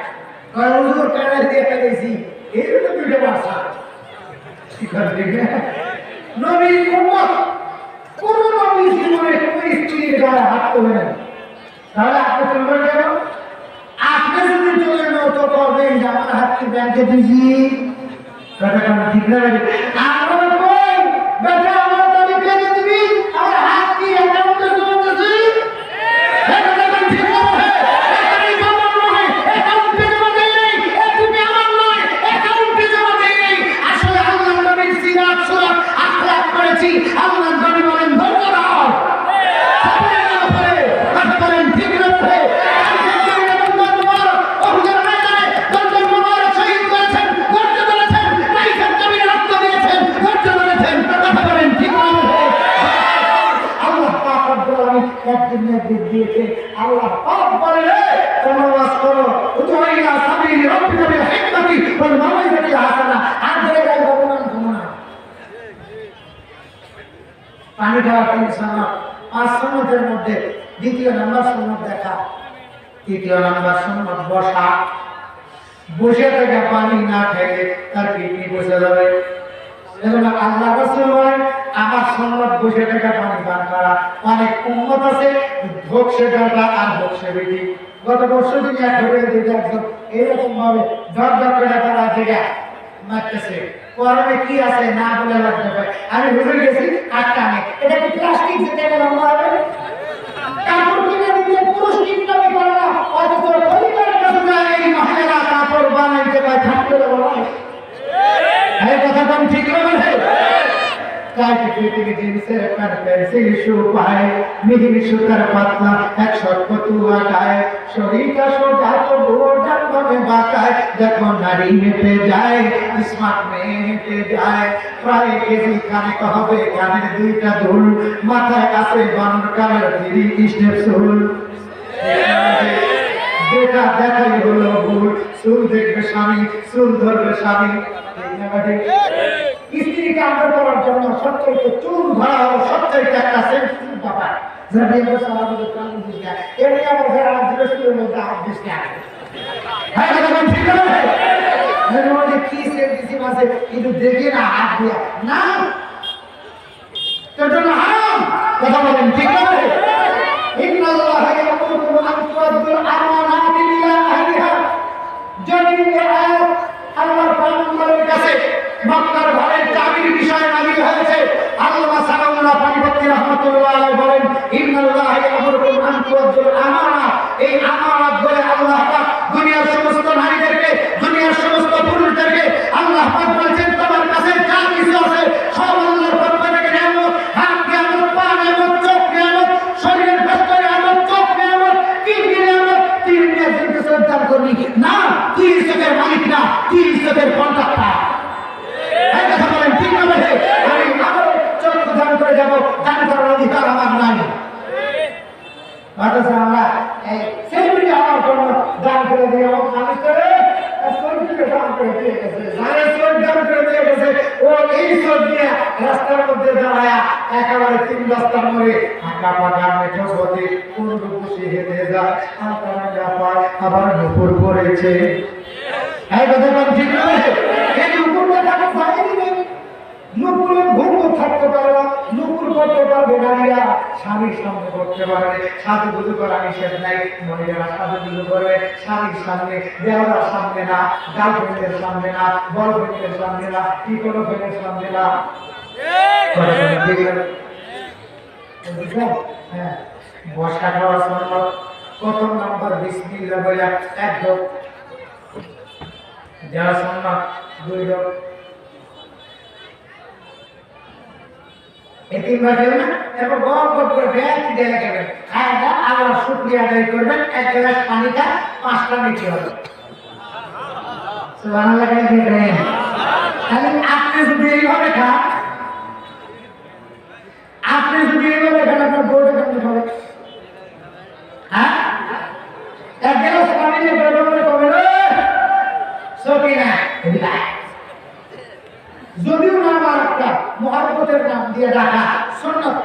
হুজুর কানে দিয়ে ফেলেছি এইগুলো দুটো ভাষা নবীর উম্মত কোন নবী জীবনে কোন স্ত্রীর গায়ে হাত তোলে না তাহলে আপনি চলবেন কেন আপনি যদি চলে নত করবেন যে আমার হাতকে ব্যাংকে দিয়েছি ঠিক না আমরা কই বেটা আমার দাবি কেটে দিবি আমার হাত কি অ্যাকাউন্টে চলতেছি আল্লাহ পাক বলে তোমরা ওয়াজ করো উতওয়াইলা সাবিল রাব্বিকা বিল হিকমাতি ওয়াল মাউইজাতি হাসানা আর ধরে গাই ভগবান ঘুমনা পানি খাওয়া তিন সুন্নাত পাঁচ সুন্নাতের মধ্যে দ্বিতীয় নাম্বার সুন্নাত দেখা তৃতীয় নাম্বার সুন্নাত বসা বসে থেকে পানি না খেলে তার কিডনি বসে যাবে এজন্য আল্লাহ রাসূল বলেন আমার সুন্নাত বসে থেকে পানি পান করা অনেক উম্মত আছে ভোগসে দাদা আর ভোগসে বেটি গত বছর দিন এক ধরে দিতে একদম এইরকম ভাবে ঝড় করে তারা থেকে মারতেছে পরনে কি আছে না বলে লাগতে পারে আমি ভুলে গেছি আটটা নেই এটা কি প্লাস্টিক যেটা লম্বা হবে কাপড় কিনে দিতে পুরুষ কিনতে পারে না অথচ পরিবারের কাছে যায় এই মহিলারা কাপড় বানাইতে পারে থাকতে বলা এই কথা কোন ঠিক হবে কাটে কেটে জিনিসের পেন্সিল শু পায় মিহি সুতার পাতলা এক শর্ট তুয়া গায় শরীরটা সোজা তো বোর্ডার ভাবে বাঁকায় দেখো নারী হেঁটে যায় স্মার্ট মেয়ে হেঁটে যায় প্রায় কেজি খানিক হবে কানের দুইটা দুল মাথায় আছে বানর কালের ধীরি স্টেপ চুল দেখা দেখাই হলো ভুল চুল দেখবে স্বামী চুল ধরবে স্বামী স্ত্রীকে আদর করার জন্য সবচেয়ে চুল ধরা হলো সবচেয়ে একটা সেন্সিটিভ ব্যাপার যেটা বের আমাদের প্রাণ দিস না এমনি আমার ঘরে আমার দৃষ্টির মধ্যে হাত দিস না হ্যাঁ কথা ঠিক আছে এর মধ্যে কি সেন্সিটিভ আছে কিন্তু দেখে না হাত দিয়া না তোর জন্য হারাম কথা বলেন ঠিক আছে ইন্নাল্লাহ ইয়াকুলু আন তুআদ্দুল আমানাতি ইলা আহলিহা যদি আয়াত আল্লাহর পয়গম্বরের কাছে মক্কার ঘরের চাবির বিষয় নাযিল হয়েছে আল্লামা সালাউল্লাহ পানিপত্তি রাহমাতুল্লাহ আলাইহি বলেন এই আমানত বলে আল্লাহ পাক দুনিয়ার সমস্ত নারীদেরকে, দুনিয়ার সমস্ত পুরুষদেরকে আল্লাহ পাক বলেছেন তোমার কাছে যা কিছু আছে সব আল্লাহর পক্ষ থেকে নিয়ামত। হাত নিয়ামত, পা নিয়ামত, চোখ নিয়ামত, শরীরের ভেতরে নিয়ামত, চোখ নিয়ামত, কিডনি নিয়ামত, তুই নিয়ে যদি শ্রদ্ধা করবি না, তুই ইজ্জতের মালিক না, তুই ইজ্জতের কন্ট্রাক্টর। এই কথা বলেন ঠিক না ভাই? আমি আবারও চক্ষু দান করে যাবো, দান করার অধিকার আমার নাই। অথচ আমরা সেলিব্রিটি হওয়ার জন্য দান করে দিয়ে এবং খালিজ করে শরীরকে দান করে দিয়ে গেছে। যারা শরীর দান করে দিয়ে গেছে ও এই শরীর দিয়ে রাস্তার মধ্যে দাঁড়ায়া একেবারে 3 রাস্তার মোড়ে আঁকা পাকা মেঠো পথে কোন খুশি হেঁটে যায়, আবার নুপুর পড়েছে। এই কথা বল ঠিক নয়? এই নুপুরটা তাকে ফাইনি নেই, নুপুরে ভঙ্গ থাকতে পারে না, নুপুর করতে পারবে নারীরা, স্বামীর সামনে করতে পারবে, সাথে বুঝু করা নিষেধ নাই, মহিলারা সাথে বুঝু করবে স্বামীর সামনে, দেওয়ার সামনে না, গার্লফ্রেন্ডের সামনে না, বয়ফ্রেন্ডের সামনে না, ইকোনো ফ্রেন্ডের সামনে না। হ্যাঁ, বসা খাওয়ার জন্য প্রথম নম্বর বিসমিল্লাহ বলে একদম যারা সম্মান 2 জন এতিম বাড়ি না, এরপর গপ গপ করে ব্যাগ দিয়ে লাগাবেন, খায়টা আল্লাহ শুকরিয়া আদায় করবেন, 1 গ্লাস পানিটা 5টা মিটি হবে। সুবহানাল্লাহ বলেন। তাহলে আপনি যদি এইভাবে খান, আপনি যদি এইভাবে খান, আপনার বউটা কেমন হবে? হ্যাঁ, 1 গ্লাস পানি দিয়ে বলে কবে সকিনা যদিও নাম আর একটা মহাব্বতের নাম দিয়ে ডাকা সুন্নাত।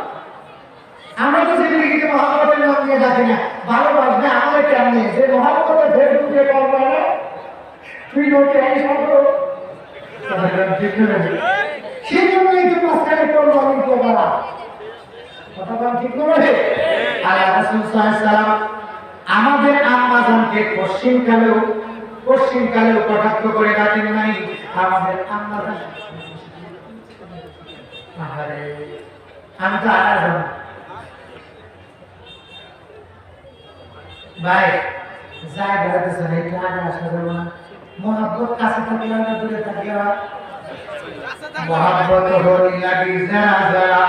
আমরা তো সেদিকে মহাব্বতের নাম দিয়ে ডাকি না, ভালোবাসবে আমাদের কেমনে যে মহাব্বতের ঢের দিয়ে করবে না, তুই লোকে এই শব্দ সেই জন্যই তো মাঝখানে করবো আমি তো বলা কথা বল ঠিক নয়। আল্লাহ রাসূল সাল্লাল্লাহু আলাইহি ওয়াসাল্লাম আমাদের আম্মা জানকে পশ্চিমকালেও কটাক্ষ করে ডাকেন নাই। আমাদের আম্মা জান আমি তো আনা যাব ভাই, যাই বেড়াতেছেন একটু আগে আসা যাবো না? মহাব্বত কাছে থাকলে না দূরে থাকলে মহাব্বত হরি লাগি যারা যারা,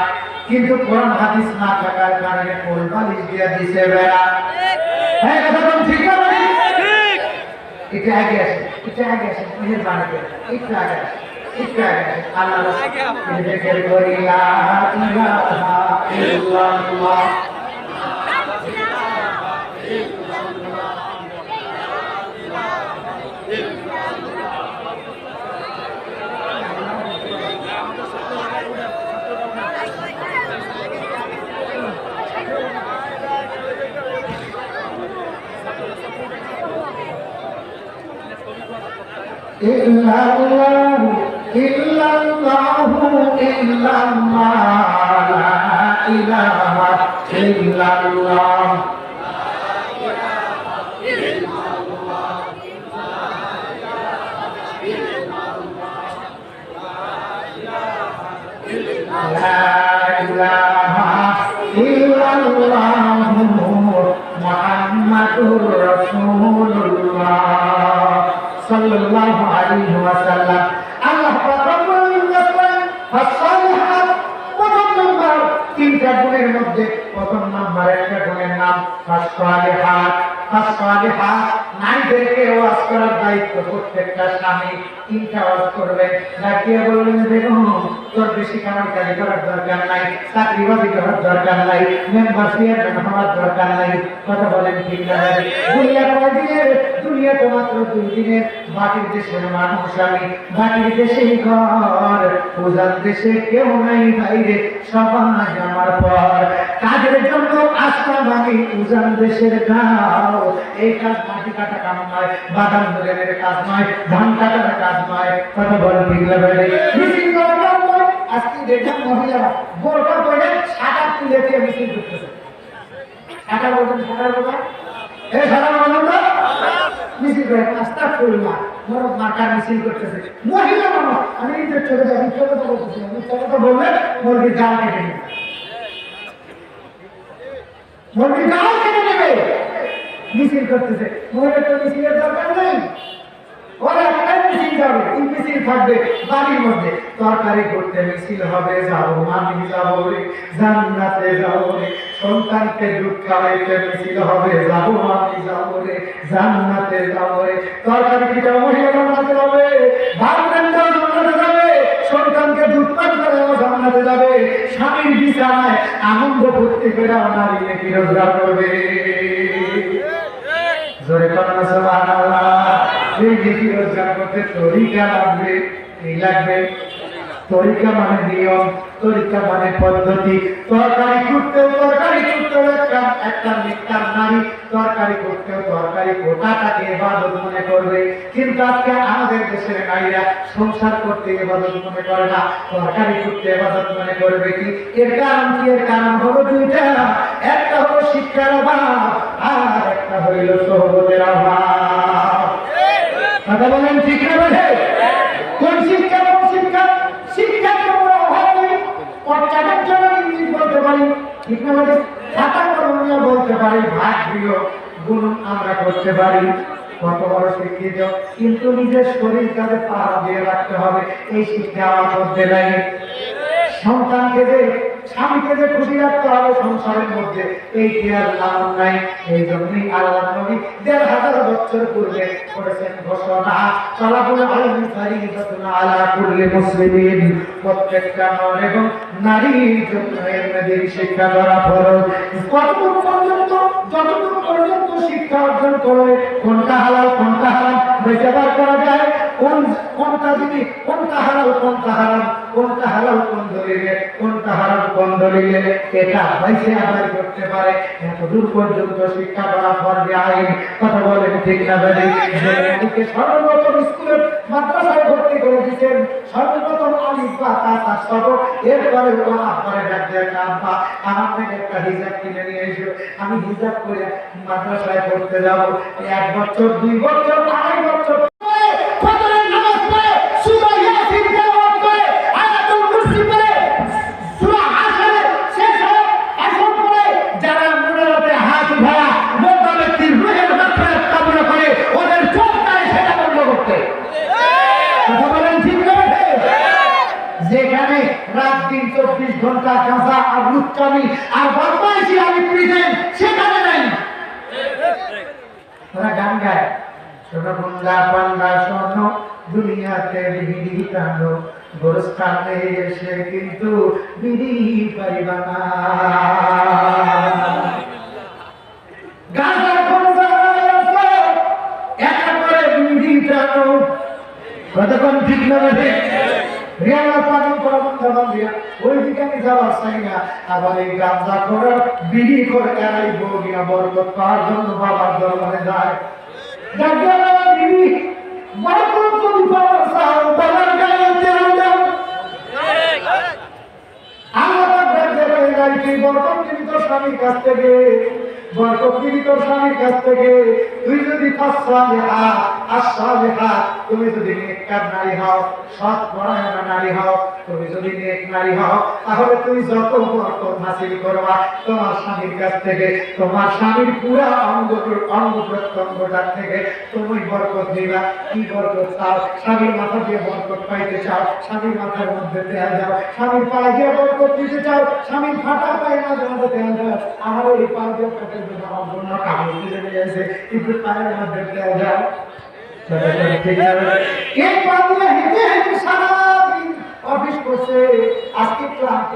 কিন্তু কোরআন হাদিস না থাকার কারণে কোল বালিশ দিয়ে দিছে বেড়া। হ্যাঁ, কথা বল ঠিক না ভাই? ঠিক। একটু আগে আসে, একটু আগে আসে, মেহেরবানি করে একটু আগে আসে, একটু আগে আসে। আল্লাহ জিকির করি লা ইলাহা ইল্লাল্লাহ। ইল্লাল্লাহু ইল্লাল্লাহু ইল্লাল্লাহ লা ইলাহা ইল্লাল্লাহ। লা ইলাহা ইল্লাল্লাহু মুহাম্মাদুর রাসূলুল্লাহ সাল্লাল্লাহু আলাইহি ওয়াসাল্লাম। আল্লাহ রব্বুল আলামিন ফাসসালিহাত প্রথম নাম্বার 3টা গুণের মধ্যে প্রথম নাম্বার একটা গুণের নাম ফাসসালিহাত। ফাসসালিহাত নারীদেরকে ওয়াজ করার দায়িত্ব প্রত্যেকটা স্বামী 3টা ওয়াজ করবে। ডাকিয়ে বললেন বেগম তোর বেশি কামাই করার দরকার নাই, চাকরিবাজি করার দরকার নাই, মেম্বার চেয়ারম্যান হওয়ার দরকার নাই। কথা বলেন ঠিক না? দুনিয়া কয়দিনের? দুনিয়া তো মাত্র 2 দিনের। বাকির দেশের মানুষ আমি, বাকির দেশেই ঘর, উজান দেশে কেউ নাই বাইরে, সবাই আমার পর। কাজের জন্য আসলাম আমি উজান দেশের গাঁও। এই কাজ মাটি কাটা কাম নয়, বাদাম ধরে কাজ নয়, ধান কাটার কাজ নয়। কথা বলেন ঠিক না? আজকে দেখলাম মহিলারা বোরকা পরে সাদা তুলে দিয়ে মিছিল করতেছে। সাদা বলবেন, সাদা বলবেন, এই সাদা বলবেন না মিছিল করে আস্তাগফিরুল্লাহ বড় মার্কা মিছিল করতেছে মহিলা মানুষ। আমি যে চলে যাবি চলে তো বলতেছি, আমি চলে তো বললে মুরগি গাল কেটে নেবে, মুরগি গাল কেটে নেবে। মিছিল করতেছে, মহিলার তো মিছিলের দরকার নেই, ওরা একটাই মিছিল যাবে, এই মিছিল থাকবে বাড়ির মধ্যে, তরকারি করতে মিছিল হবে, যাবো আমি যাবো রে জান্নাতে যাবো রে, সন্তানকে দুধ খাওয়াইতে মিছিল হবে, যাবো আমি যাবো রে জান্নাতে যাবো রে, তরকারি কি মহিলা জান্নাতে যাবে, ভাত রান্না জান্নাতে যাবে, সন্তানকে দুধ পান করে জান্নাতে যাবে, স্বামীর বিছানায় আনন্দ ফুর্তি করে নারী কি রোজগার করবে। জোরে কথা সুবহানাল্লাহ। এই নীতি রোজগার করতে তরিকা লাগবে, এই লাগবে তরিকা মানে নিয়ম, তরিকা মানে পদ্ধতি। তরকারি করতেও একটা নেককার নারী তরকারি করতেও তরকারি কোটাটাকে ইবাদত মনে করবে, কিন্তু আজকে আমাদের দেশের নারীরা সংসার করতে ইবাদত মনে করে না, তরকারি করতে ইবাদত মনে করবে। কি এর কারণ কি? এর কারণ হলো দুইটা, একটা হলো শিক্ষার অভাব আর একটা হইল সোহবতের অভাব। কথা বলেন ঠিক না বলে? কোন শিক্ষা? কোন শিক্ষা? শিক্ষার কোনো অভাব নেই, পর্যাটের জন্য ইংলিশ বলতে পারি, ঠিক না বলে? খাতা কলমিয়া বলতে পারি, ভাগ প্রিয় গুণ আমরা করতে পারি, কত বড় শিক্ষিত, কিন্তু নিজের শরীর কাজে পাহারা দিয়ে রাখতে হবে, এই শিক্ষা আমার মধ্যে নাই। সন্তানকে যে স্বামীকে যে খুশি রাখতে হবে সংসারের মধ্যে, এই খেয়াল আমার নাই। এই জন্যই আল্লাহ নবী ১৫০০ বছর পূর্বে করেছেন ঘোষণা, তালাবুল ইলমি ফারিদাতুন আলা কুল্লি মুসলিমিন, প্রত্যেকটা নর এবং নারীর জন্য ইলমের শিক্ষা করা ফরজ। কতটুকু পর্যন্ত? যতটুকু পর্যন্ত শিক্ষা অর্জন করে কোনটা হালাল কোনটা হারাম বিচার করা যায়, কোনটা যদি কোনটা হালাল কোনটা হারাম, কোনটা হালাল কোন দলিলে, কোনটা হারাম কোন দলিলে, এটা বাইসে আদায় করতে পারে, এতদূর পর্যন্ত শিক্ষা করা ফরজ আইন। কথা বলেন ঠিক না বলে? যে সর্বপ্রথম স্কুলের মাদ্রাসায় ভর্তি করে দিচ্ছেন, সর্বপ্রথম আলিফ বা তা তার সবক, এরপরে ওরা পরে ডাক দেয়, আব্বা আমার থেকে একটা হিজাব কিনে নিয়ে এসো, আমি হিজাব করে মাদ্রাসায় পড়তে যাবো। ১ বছর ২ বছর ২.৫ বছর যেখানে রাত দিন ২৪ ঘন্টা গাঁজা আর লুচ্চামি আর বদমাইশি আমি প্রিজেন, সেখানে নাই। ওরা গান গায়, ছোট বন্ধা পান্ডা স্বর্ণ দুনিয়াতে বিড়ি টানো, গোরস্থানে এসে কিন্তু বিড়ি পাইবা না। গাঁজা গঞ্জা একা করে বিড়ি টানো, কতক্ষণ ঠিক না রে? রিয়ালা পালন করা বন্ধ বান্ধিয়া ওই দিকে আমি যাওয়ার চাই না, আবার এই গাঁজা করে বিড়ি করে এরাই বউরিয়া বরকত পাওয়ার জন্য বাবার দরবারে যায়। বিড়ি বরকত যদি পাওয়ার চাও বাবার গায়ে তেল দাও। আল্লাহ বরকত দিবি তোর স্বামীর কাছ থেকে, বরকত দিবি তোর স্বামীর কাছ থেকে। তুই যদি তুমি যদি নেককার নারী হও, সৎ পরায়ণা নারী হও, তুমি যদি নেক নারী হও, তাহলে তুমি যত বরকত হাসিল করবা তোমার স্বামীর কাছ থেকে, তোমার স্বামীর পুরা অঙ্গ প্রত্যঙ্গটার থেকে তুমি বরকত দিবা। কি বরকত চাও? স্বামীর মাথা দিয়ে বরকত পাইতে চাও, স্বামীর মাথার মধ্যে তেল দাও। স্বামীর পায়ে দিয়ে বরকত দিতে চাও, স্বামীর ফাটা পায়ে মাঝে মাঝে তেল দাও। আমার এই পা দিয়ে পেটের জন্য আমার জন্য কামড় তুলে নিয়ে এসে কিন্তু পায়ের মধ্যে তেল দাও। অফিস করছে, আজকে ক্লান্ত,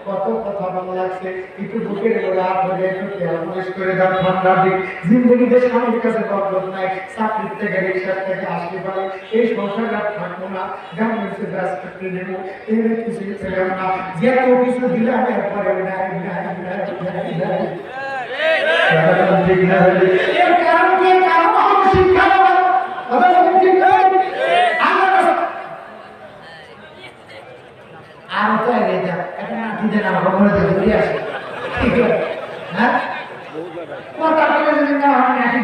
কত কথা ভালো লাগছে, একটু বুকের গোড়া ধরে একটু তেল মালিশ করে দাও। ঠান্ডার দিক, জিন্দগিতে স্বামীর কাছে বরকত নাই, চাকরির থেকে রিক্সার থেকে আসতে পারে, এই সংসারটা থাকবো না, গার্মেন্টসে কাজ করতে নেবো, এর কিছু পেলাম না, যে কেউ কিছু দিলাম এরপরে এর কারণ কি? কারণ হলো শিক্ষা। আর এখন দিতে না ভ্রমণে ঘুরে আসে, ঠিক আছে? হ্যাঁ, যদি না হয় নাকি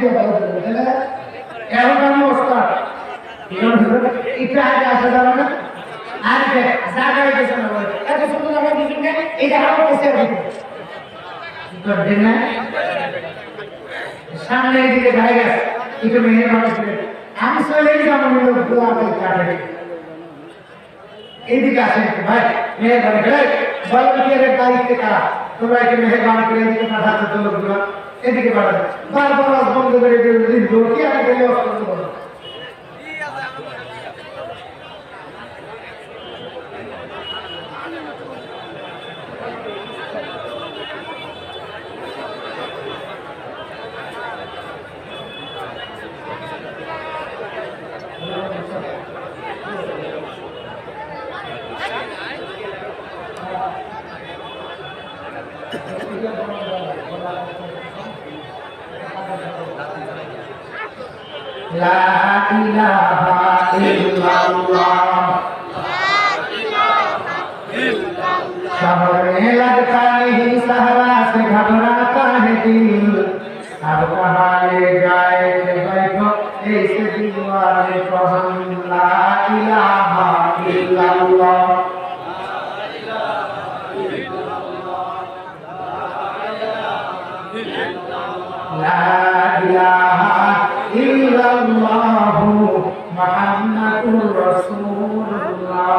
এখন আমি ওস্তাদ একটু আগে আসা যাবে না। আর জায়গা হইতেছে না, এত সুন্দর জায়গা দিচ্ছেন না, এটা আমার কাছে সামনে দিকে জায়গা একটু মেহরবানি করে আমি চলে যাবো লোকগুলো আমাকে কাটে এইদিকে আসেন একটু ভাই মেহরবানি করে ভলান্টিয়ারের দায়িত্বে কারা তোমরা একটু মেহরবানি করে এদিকে পাঠাতে তো লোকগুলো এদিকে পাঠাতে বারবার বন্ধ করে লোকই আমি গেলে অস্ত করবো لا إله إلا الله शहर में लगता नहीं सहरा से घबराता है दिल अब कहाँ ले जाए बैठो ऐसे दीवाने को हम ला इलाहा इल्लल्लाह ला इलाहा इल्लल्लाहु मुहम्मदुर रसूलुल्लाह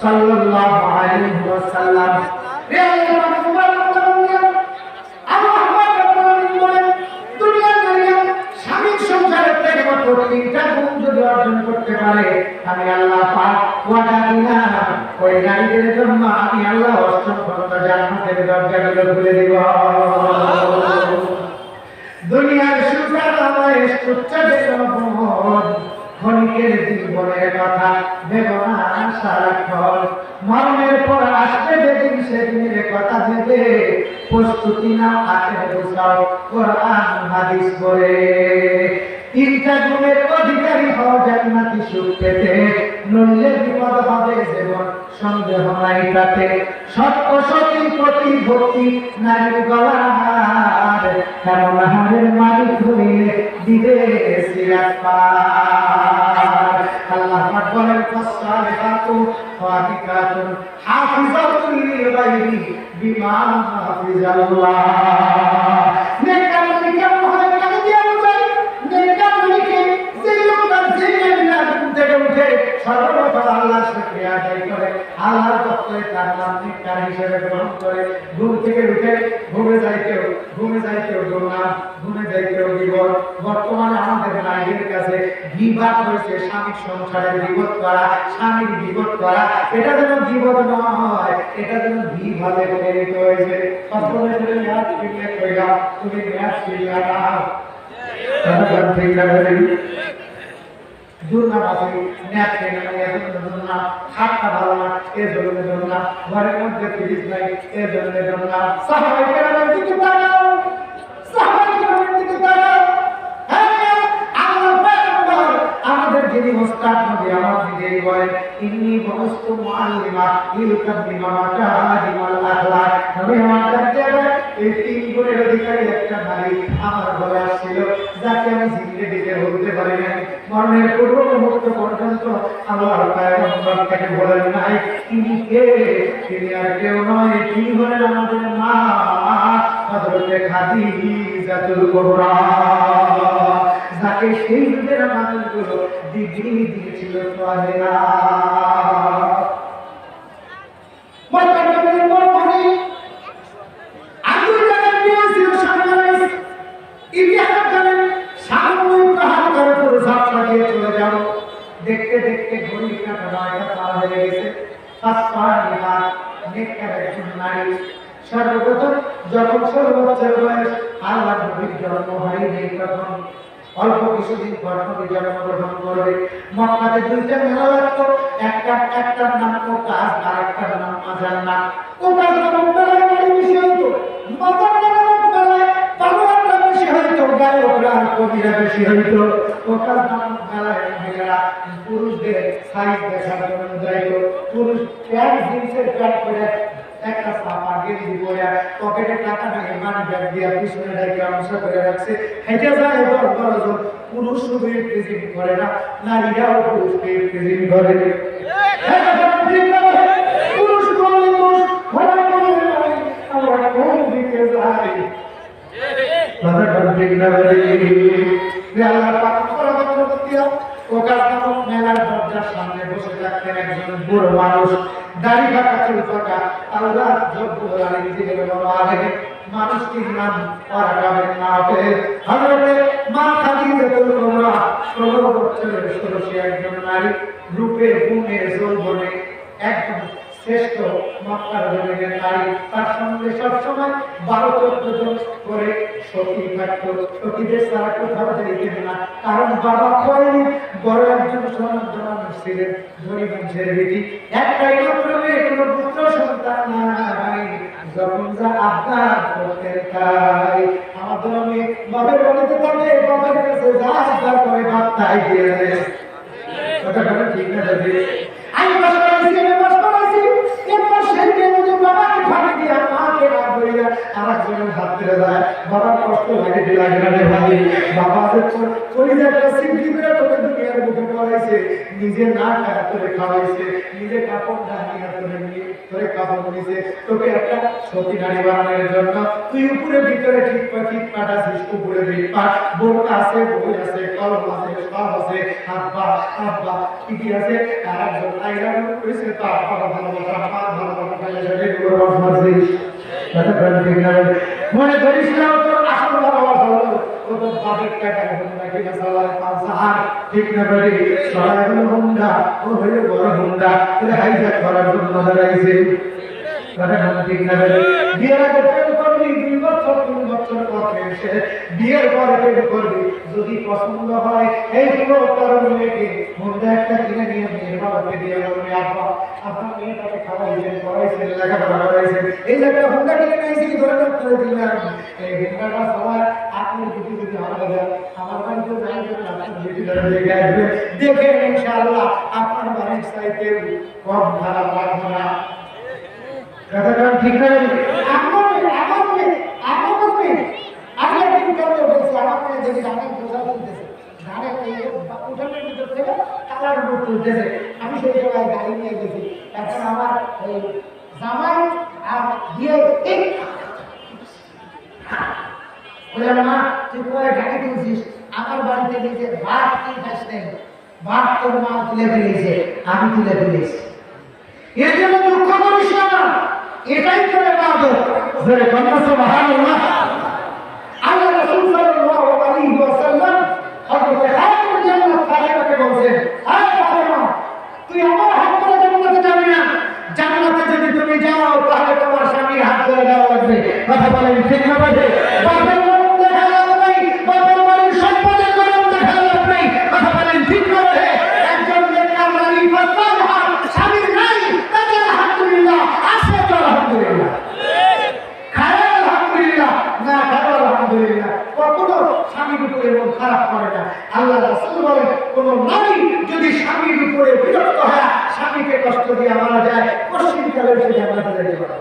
सल्लल्लाहु अलैहि वसल्लम আমি আল্লাহ পাক ওয়াদা দিলাম ওই নারীদের জন্য আমি আল্লাহ অষ্টম জান্নাতের দরজাগুলো খুলে দিব দুনিয়ার সুখের আমায় সুচ্চাদের মন ক্ষণিকের জীবনের কথা বেদনা সারাক্ষণ মরণের পর আসবে যেদিন সেদিনের কথা ভেবে প্রস্তুতি না হাতে বসাও কোরআন হাদিস বলে তিনটা গুণের অধিকারী হওয়া জান্নাতি সুখ পেতে নইলে বিপদ হবে জীবন সন্দেহ নাই তাতে সত্য সতী প্রতি ভক্তি নারীর গলার হার কারণ হারের মালিক হইলে দিবে সিরাত পার আল্লাহ পাক বলেন ফাসসালিহাতু ফাতিকাতুন হাফিজাতুন লিল গায়বি বিমা হাফিজাল্লাহ নেকা মালিকা মহান কাজে যায় নেকা মালিকে যে লোকটা জিনের না থেকে উঠে সর্বপ্রথম আল্লাহর শুকরিয়া আদায় করে আল্লাহর পক্ষে তার নাম নেককার হিসেবে গ্রহণ করে ঘুম থেকে উঠে ঘুমে যাইতেও গুনাহ ঘুমে যাইতেও বিপদ বর্তমানে আমাদের নারীদের কাছে বিবাদ হয়েছে স্বামীর সংসারে বিপদ করা স্বামীর বিপদ করা এটা যেন বিপদ নয় এটা যেন বিবাদে পরিণত হয়েছে কখনো করে ম্যাচ ফিরলে কইরা তুমি ম্যাচ ফিরলা না তারা ঠিক আছে দুর্নাবাসী ন্যাপ কেনে না খাটটা ভালো না জন্য না ঘরের মধ্যে ফ্রিজ নাই জন্য না সাহাবায়ে কেরামের দিকে তাকাও আমাদের যিনি ওস্তাদ নবী আমার নিজেই বলেন ইন্নী বস্তু মুআল্লিমা ইলকাবিমা মাকারিমাল আখলাক নবী আমার কাছে এই তিন গুণের অধিকারী একটা নারী আমার ঘরে আসছিল যাকে আমি জিন্দেগিতে বলতে পারি না মরণের পূর্ব মুহূর্ত পর্যন্ত আল্লাহর পয়গম্বর তাকে বলেন নাই তিনি কে তিনি আর কেউ নয় তিনি হলেন আমাদের মা হযরতে খাদিজাতুল কুবরা যাকে সেই যুগের মানুষগুলো ডিগ্রি দিয়েছিল তোয়াহেরা মক্কার বড় ভাই আব্দুল কাদের দিয়েছিল সামরাইজ ইতিহাস জানেন সাময়িক হাহাকার করে ঝাপটা দিয়ে চলে যাও দেখতে দেখতে ঘড়ির কাঁটা নয়টা পার হয়ে গেছে ফাসফানিহা নেককার একজন নারী সর্বপ্রথম যখন 16 বছর বয়স আল্লাহ নবীর জন্ম হয়নি তখন অল্প কিছুদিন পর নবী জন্মগ্রহণ করবে মক্কাতে দুইটা মেলা লাগতো একটার নাম ওকাস আর একটার নাম আজান্না ওকাস নাম মেলায় বেশি হইতো আজান্না নাম মেলায় পালোয়ানরা বেশি হইতো গায়করা আর কবিরা বেশি হইতো ওকাস নাম মেলায় মহিলারা পুরুষদের সাইজ দেখার জন্য যাইতো পুরুষ প্যান্ট জিন্সের প্যান্ট পরে একটা সাপা গেঞ্জি পরে পকেটে টাকা নিয়ে মানি ব্যাগ দিয়ে পিছনে রেখে অংশ করে রাখছে হেঁটে যায় 10-12 জন পুরুষ শুধু প্রেজেন্ট করে না নারীরাও পুরুষকে প্রেজেন্ট করে পুরুষ বলে দোষ ঘোড়া বলে নয় আমরা কোন দিকে যাই ঠিক না বলে আল্লাহ পাক পরবর্তীতে ওকার নামক মেলার দরজার সামনে বসে থাকতেন একজন বুড়ো মানুষ, দাড়ি কাটা চুল কাটা, আল্লাহ জব্বুল আলামিন দিলেন আলাইহি মানুষটির নাম ওয়ারাকাবের নাফে হযরতে মা খাদিজাতুল কুবরা 16 বছরের ষোড়শী একজন নারী, রূপে গুণে যৌবনে একদম শ্রেষ্ঠ মক্কার জমিনের নারী। তার সঙ্গে সবসময় 12-14 জন করে সখী থাকতো। সখীদের ছাড়া কোথাও যেতেন না, কারণ বাবা খোয়াইনি বড় একজন সন্তান ছিলেন, ধনী বংশের বেটি, একটাই মাত্র মেয়ে, কোনো পুত্র সন্তান নাই। যখন যা আবদার করতেন তাই আমাদের মেয়ে বাবার বাড়িতে থাকে, বাবার কাছে যা আবদার করে বাপ তাই দিয়ে দেয়। কথাটা ঠিক না? আমি বাস করাইছি, আমি বাস করাইছি, এরপর সেই মেয়ে বাবাকে ফাঁকি দিয়া মাকে না বলিয়া আর একজনের হাত ধরে যায়। বাবার কষ্ট লাগে লাগে না ভাই, বাবা পরিবারটা সিদ্ধি করে তোকে দুনিয়ার বুকে পড়াইছে, নিজে না খায় তোরে খাওয়াইছে, নিজে কাপড় না নিয়ে তোরে কাপড় নিছে, তোকে একটা সতী নারী বানানোর জন্য তুই উপরে ভিতরে ঠিক পাঠাছিস, উপরে পাঠ বোরকা আছে, বই আছে, কলম আছে, সব আছে, আব্বা আব্বা কি আছে, আর একজন আইরা কইছে তা ভালোবাসা মনে করিস না তো আসল ভালোবাসা হলো ও তো বাপের টাকা নাকি সালার পাঁচহার ঠিক না বলি সবাই হলো হুন্ডা, ও হলো বড় হুন্ডা, তোরা হাইজ্যাক করার জন্য দাঁড়াইছে। বিয়ের আগে প্রেম করবি 2 বছর 3 বছর পর এসে বিয়ের পরে প্রেম করবি, যদি পছন্দ হয় এই পুরো তরুণ মেয়েকে হুন্ডা একটা কিনে নিয়ে মেয়ের বাবাকে দিয়ে বলবে আব্বা আপনার মেয়েটাকে খাওয়াইছেন, পড়াইছেন, লেখাপড়া করাইছেন, এই একটা হুন্ডা কিনে নিয়েছি ধরে করে দিলাম, এই হুন্ডাটা সবার আপনি যদি আমার বাড়িতে যাই দেখে ইনশাআল্লাহ আপনার বাড়ির চাইতে কম খারাপ লাগবে না। কথাটা ঠিক না? আমি সেই সময় গাড়ি নিয়ে গেছি, এখন আমার জামাই আর বিয়ে মা তুই কোথায় গাড়ি তুলছিস, আমার বাড়িতে গেছে ভাত কি খাস নেই, ভাত তোর মা তুলে ফেলেছে, আমি তুলে ফেলেছি, এর জন্য দুঃখ করিস না, এটাই করে বাদর ধরে কন্যা সুবহানাল্লাহ। আল্লাহ রাসূল সাল্লাল্লাহু আলাইহি ওয়াসাল্লাম হযরত খাদিজাতুল জান্নাত ফাতেমাকে বলেন, আয় ফাতেমা তুই আমার হাত ধরে জান্নাতে যাবি না, জান্নাতে যদি তুমি যাও তাহলে তোমার স্বামীর হাত ধরে যাওয়া লাগবে। কথা বলেন ঠিক না? বাজে বাপের গরম দেখা লাভ নেই, বাপের বাড়ির সম্পদের গরম দেখা লাভ নেই। কথা বলেন ঠিক না? বাজে একজন নেককার নারী ফাতেমা স্বামীর নাই তাকে আলহামদুলিল্লাহ আছে তো আলহামদুলিল্লাহ, খায় আলহামদুলিল্লাহ, না খায় আলহামদুলিল্লাহ, কখনো স্বামীর উপরে মন খারাপ করে না। আল্লাহ রাসূল বলেন কোন নারী যদি স্বামীর উপরে বিরক্ত হয়, স্বামীকে কষ্ট দিয়ে মারা যায়, পশ্চিমকালে সে জান্নাতে যেতে পারে।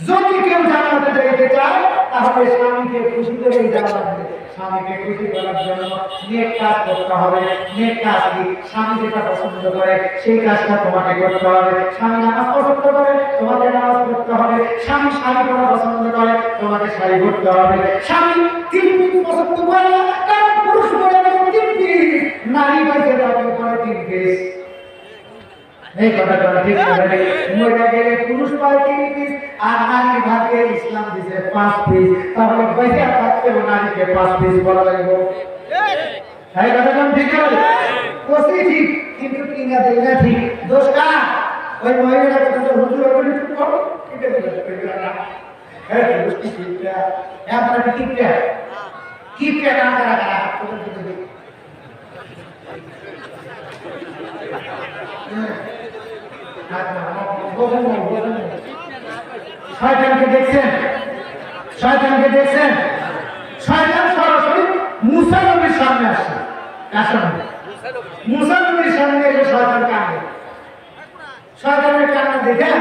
যদি কেউ জান্নাতে যেতে চায় তাহলে স্বামীকে খুশি করেই যাওয়া লাগবে। স্বামীকে খুশি করার জন্য নেক কাজ করতে হবে। নেক কাজ কি? স্বামী যেটা পছন্দ করে সেই কাজটা তোমাকে করতে হবে। স্বামী নামাজ পছন্দ করে তোমাকে নামাজ পড়তে হবে। স্বামী শাড়ি পরা পছন্দ করে তোমাকে শাড়ি পরতে হবে। স্বামী 3 পিস পছন্দ করে না, কারণ পুরুষ পরে 3 পিস, নারী বাইরে যাবে পরে 3 পিস। এই কথাটা ঠিক আছে। মহিলা গেলে পুরুষ পায় 3 পিস আর নারী ভাগে ইসলাম দিছে 5 পিস, তাহলে বাইরে থাকতে নারীকে 5 পিস বলা লাগবে। এই কথাটা ঠিক আছে? কোসি ঠিক, কিন্তু কিনা দেই না ঠিক। দোষ কার? ওই মহিলার কথা হুজুর বলে চুপ করো, এটা বলে না। এই দোষ কি কিটা? আপনারা কিটা? কিটা না করা করা তোদের দিকে। শয়তানকে দেখছেন? শয়তানকে দেখছেন? শয়তান সরাসরি মুসা নবীর সামনে আসছে। কার সামনে? মুসা নবীর সামনে এসে শয়তান কাঁদে। শয়তানের কান্না দেখে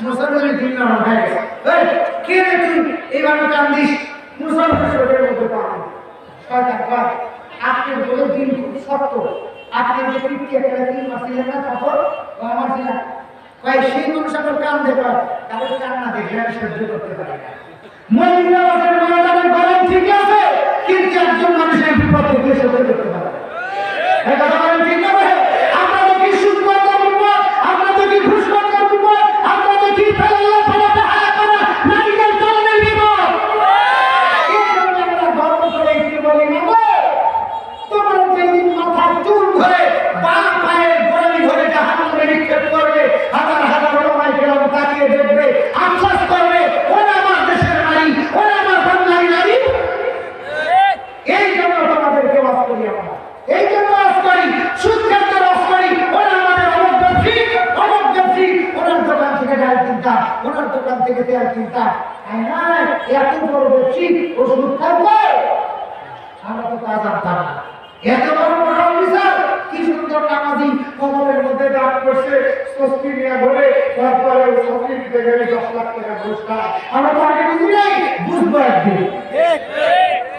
মুসা নবীর দিন না হয়ে গেছে। এই কে রে তুই এইভাবে কান্দিস? মুসা নবীর শরীরের মধ্যে কাঁদে। শয়তান কয় আপনি বলে দিন খুব শক্ত, আপনি যে পিঠে একটা দিন মাসিলেন না তখন আমার ছিল ভাই সেই মানুষ আমার কান দেখো তাহলে কান্না দেখলে আমি সহ্য করতে পারি না। মহিলাদের ময়দানে গরম ঠিক আছে, কিন্তু একজন মানুষের বিপদ থেকে সহ্য করতে পারে। এই কথা বলেন ঠিক না ভাই? আমরা দেখি সুদবাজার বিপদ, আমরা দেখি ঘুষবাজার বিপদ, আমরা দেখি ফেলাল্লা ফেলাতে হায়া করা নারীদের চলনের বিপদ। এই জন্য আমরা গরম করে একটু বলি না গো, তোমার যেদিন মাথার চুল ধরে বা পায়ের গোড়ালি ধরে জাহান্নামে নিক্ষেপ করবে, হাজার হাজার ওলামায়ে কেরাম তাকিয়ে দেখবে, আফসোস করবে, ওরা আমার দেশের নারী, ওরা আমার বাংলার নারী। এই জন্য তোমাদেরকে ওয়াজ করি আমরা, এই জন্য ওয়াজ করি, সুদকে ওয়াজ করি। ওরা আমাদের অমুক ব্যবসী, ওনার দোকান থেকে ডাল কিনতাম, ওনার দোকান থেকে তেল কিনতাম। এত বড় ব্যবসী ওষুধ খাবো, আমরা তো তা জানতাম না। এত বড় বড় অফিসার, কি সুন্দর নামাজি, কবরের মধ্যে দাঁত করছে, স্বস্তি নিয়ে ধরে, তারপরে স্বস্তি দিতে গেলে 10 লাখ টাকা পুরস্কার। আমরা তো আগে বুঝি নাই, বুঝবো একদিন।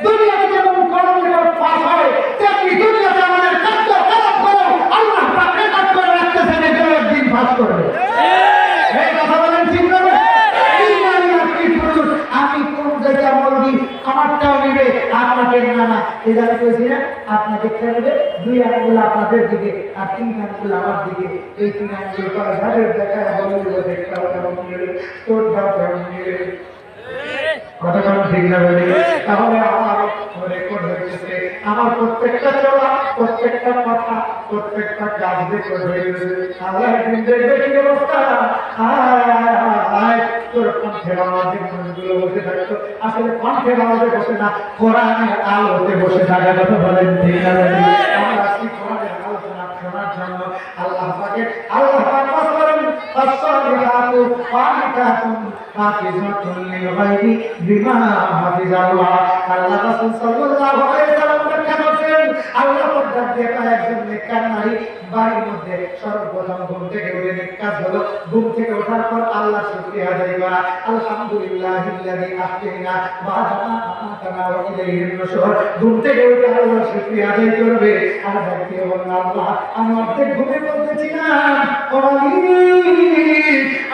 দুনিয়াতে যেমন কর্মের পাস হয়, তেমনি দুনিয়াতে আমাদের কাজ খারাপ করো, আল্লাহ পাক রেকর্ড করে রাখতেছেন, এটাও একদিন পাস করবে। এই কথা বলেন ঠিক না? আমি কোন জায়গায় বলবি, আমারটাও নিবে, আপনাকে না। এই জায়গায় কইছি না, আপনাকে ছেড়ে 2 আঙ্গুল আপনাদের দিকে আর 3 আঙ্গুল আমার দিকে। এই 3 আঙ্গুল করে যাদের দেখা বলবো দেখতাম কেমন মিলে, তোর ভাব কেমন মিলে। কথা কেমন ঠিক না বলি? তাহলে আমার রেকর্ড হয়েছে, আমার প্রত্যেকটা চলা, প্রত্যেকটা কথা, প্রত্যেকটা কাজ রেকর্ড হয়েছে। আল্লাহ একদিন দেখবে কি অবস্থা। তোর কণ্ঠের আওয়াজে মানুষগুলো বসে থাকতো, আসলে কণ্ঠের আওয়াজে বসে না, কোরআনের আলোতে বসে থাকে। কথা বলেন ঠিক না বলি? আমরা আসছি কোরআনের আলোচনা শোনার জন্য। আল্লাহ পাকের আল্লাহ পাক বলেন, ফাসসালিহাতু ফাতিহাতুন হাফিজাতুন লিল গায়বি বিমা হাফিজাল্লাহ। আল্লাহ রাসূল সাল্লাল্লাহু আলাইহি ওয়াসাল্লাম ব্যাখ্যা করেন, আল্লাহ পাক দেখা একজন নেককার নারী বাড়ির মধ্যে সর্বপ্রথম ঘুম থেকে উঠে কাজ হলো, ঘুম থেকে ওঠার পর আল্লাহ শুকরিয়া আদায় করা। আলহামদুলিল্লাহিল্লাযী আহইয়ানা বা'দা মা আমাতানা ওয়া ইলাইহিন নুশুর। ঘুম থেকে উঠে আল্লাহ শুকরিয়া আদায় করবে। আর দেখতে বলেন, আল্লাহ আমি অর্ধেক ঘুমের মধ্যে ছিলাম,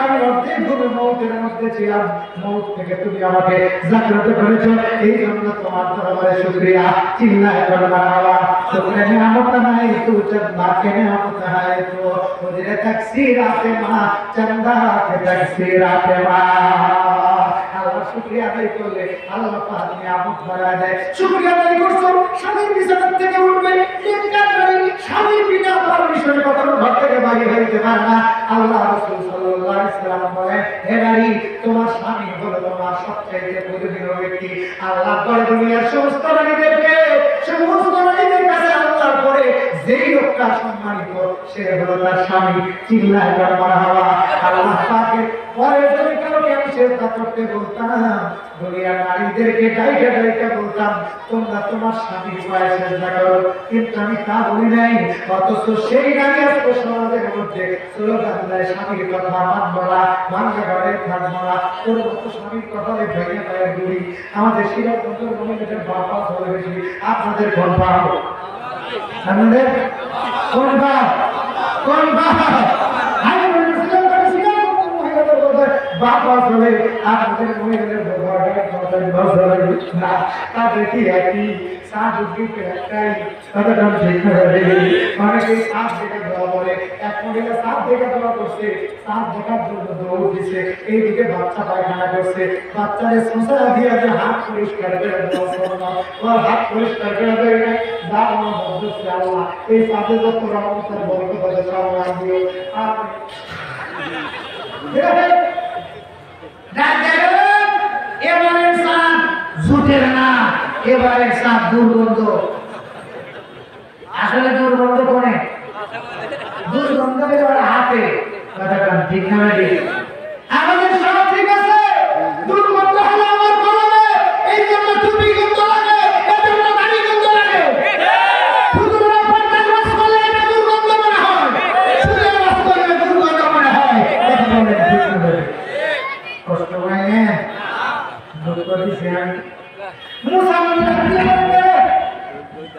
আমি অর্ধেক ঘুমে মৌতের মধ্যে ছিলাম, মৌত থেকে তুমি আমাকে জাগ্রত করেছো, এই জন্য তোমার দরবারে শুকরিয়া। চিল্লায় মারহাবা। তোমরা নিয়ামত নাই তু চন্দা কে নিয়ামত है तो मुझे तकसीरात मां चंदा के तकसीरात मां। আল্লাহ শুকরিয়া আদায় করলে আল্লাহ পাক নিয়ামত বাড়ায় দেয়। শুকরিয়া আদায় করছো, স্বামীর বিছানা থেকে উঠবে, নেককার নারী স্বামী বিনা পারমিশনে কখনো ঘর থেকে বাইরে হইতে পারে না। আল্লাহ রাসূল সাল্লাল্লাহু আলাইহি ওয়াসাল্লাম বলেন, হে নারী, তোমার স্বামী হলো তোমার সবচেয়ে পূজনীয় ব্যক্তি। আল্লাহ বলে দুনিয়ার সমস্ত নারীদেরকে, সমস্ত নারীদের কাছে আল্লাহর পরে যেই লোকটা সম্মানিত সে হলো তার স্বামী। চিল্লায় মারহাবা। আল্লাহ পাকের পরে যদি কাউকে আমি সেজদা করতে বলতাম, দুনিয়ার নারীদেরকে ডাইকা ডাইকা বলতাম তোমরা তোমার স্বামীর পায়ে সেজদা করো, কিন্তু আমি তা বলি নাই। অথচ সেই নারী আজকে সমাজের মধ্যে স্লোগান দেয়, স্বামীর কথা মানবো না, ভাঙ্গা ঘরে থাকবো না, তোর মতো স্বামীর কথা ভেঙে পায়ে ঘুরি। আমাদের শিরাজগঞ্জের মহিলাদের বাবা ধরে বেশি, আপনাদের কোন ভাব? আমাদের কোন ভাব? কোন ভাব? বাবা চলে আপনাদের মহিলাদের না, তাদের কি একই সাত উদ্ভিদের একটাই, তাদের নাম ঠিক হবে। অনেকে সাত দেখা দেওয়া বলে, এক মহিলা সাত দেখা দেওয়া করছে, সাত দেখার জন্য দৌড় দিচ্ছে, এইদিকে বাচ্চা পায়খানা করছে, বাচ্চারে শোষা দিয়ে যে হাত পরিষ্কার করে দেওয়া, ওর হাত পরিষ্কার করে দেয় না, যা আমার বদ্ধ আল্লাহ এই সাথে যত রহমতের বরকত আছে সব নাম দিও। এবারের সাপ জুটের না, এবারের সাপ দুর্গন্ধ। আসলে দুর্গন্ধ কোনে? দুর্গন্ধ এবার হাতে। ঠিক না? আমাদের সব ঠিক আছে, দুর্গন্ধ হলো আমার কলমে, এই জন্য টুপি গন্ধ লাগে, এই জন্য দাড়ি গন্ধ লাগে। ফুতুরা পর্দা ক্রস করলে এটা দুর্গন্ধ মনে হয়, সুরে ক্রস করলে দুর্গন্ধ মনে হয়। কথা বলেন ঠিক না? কষ্ট হয় না? দুঃখ দিছে আমি মুসা মুসা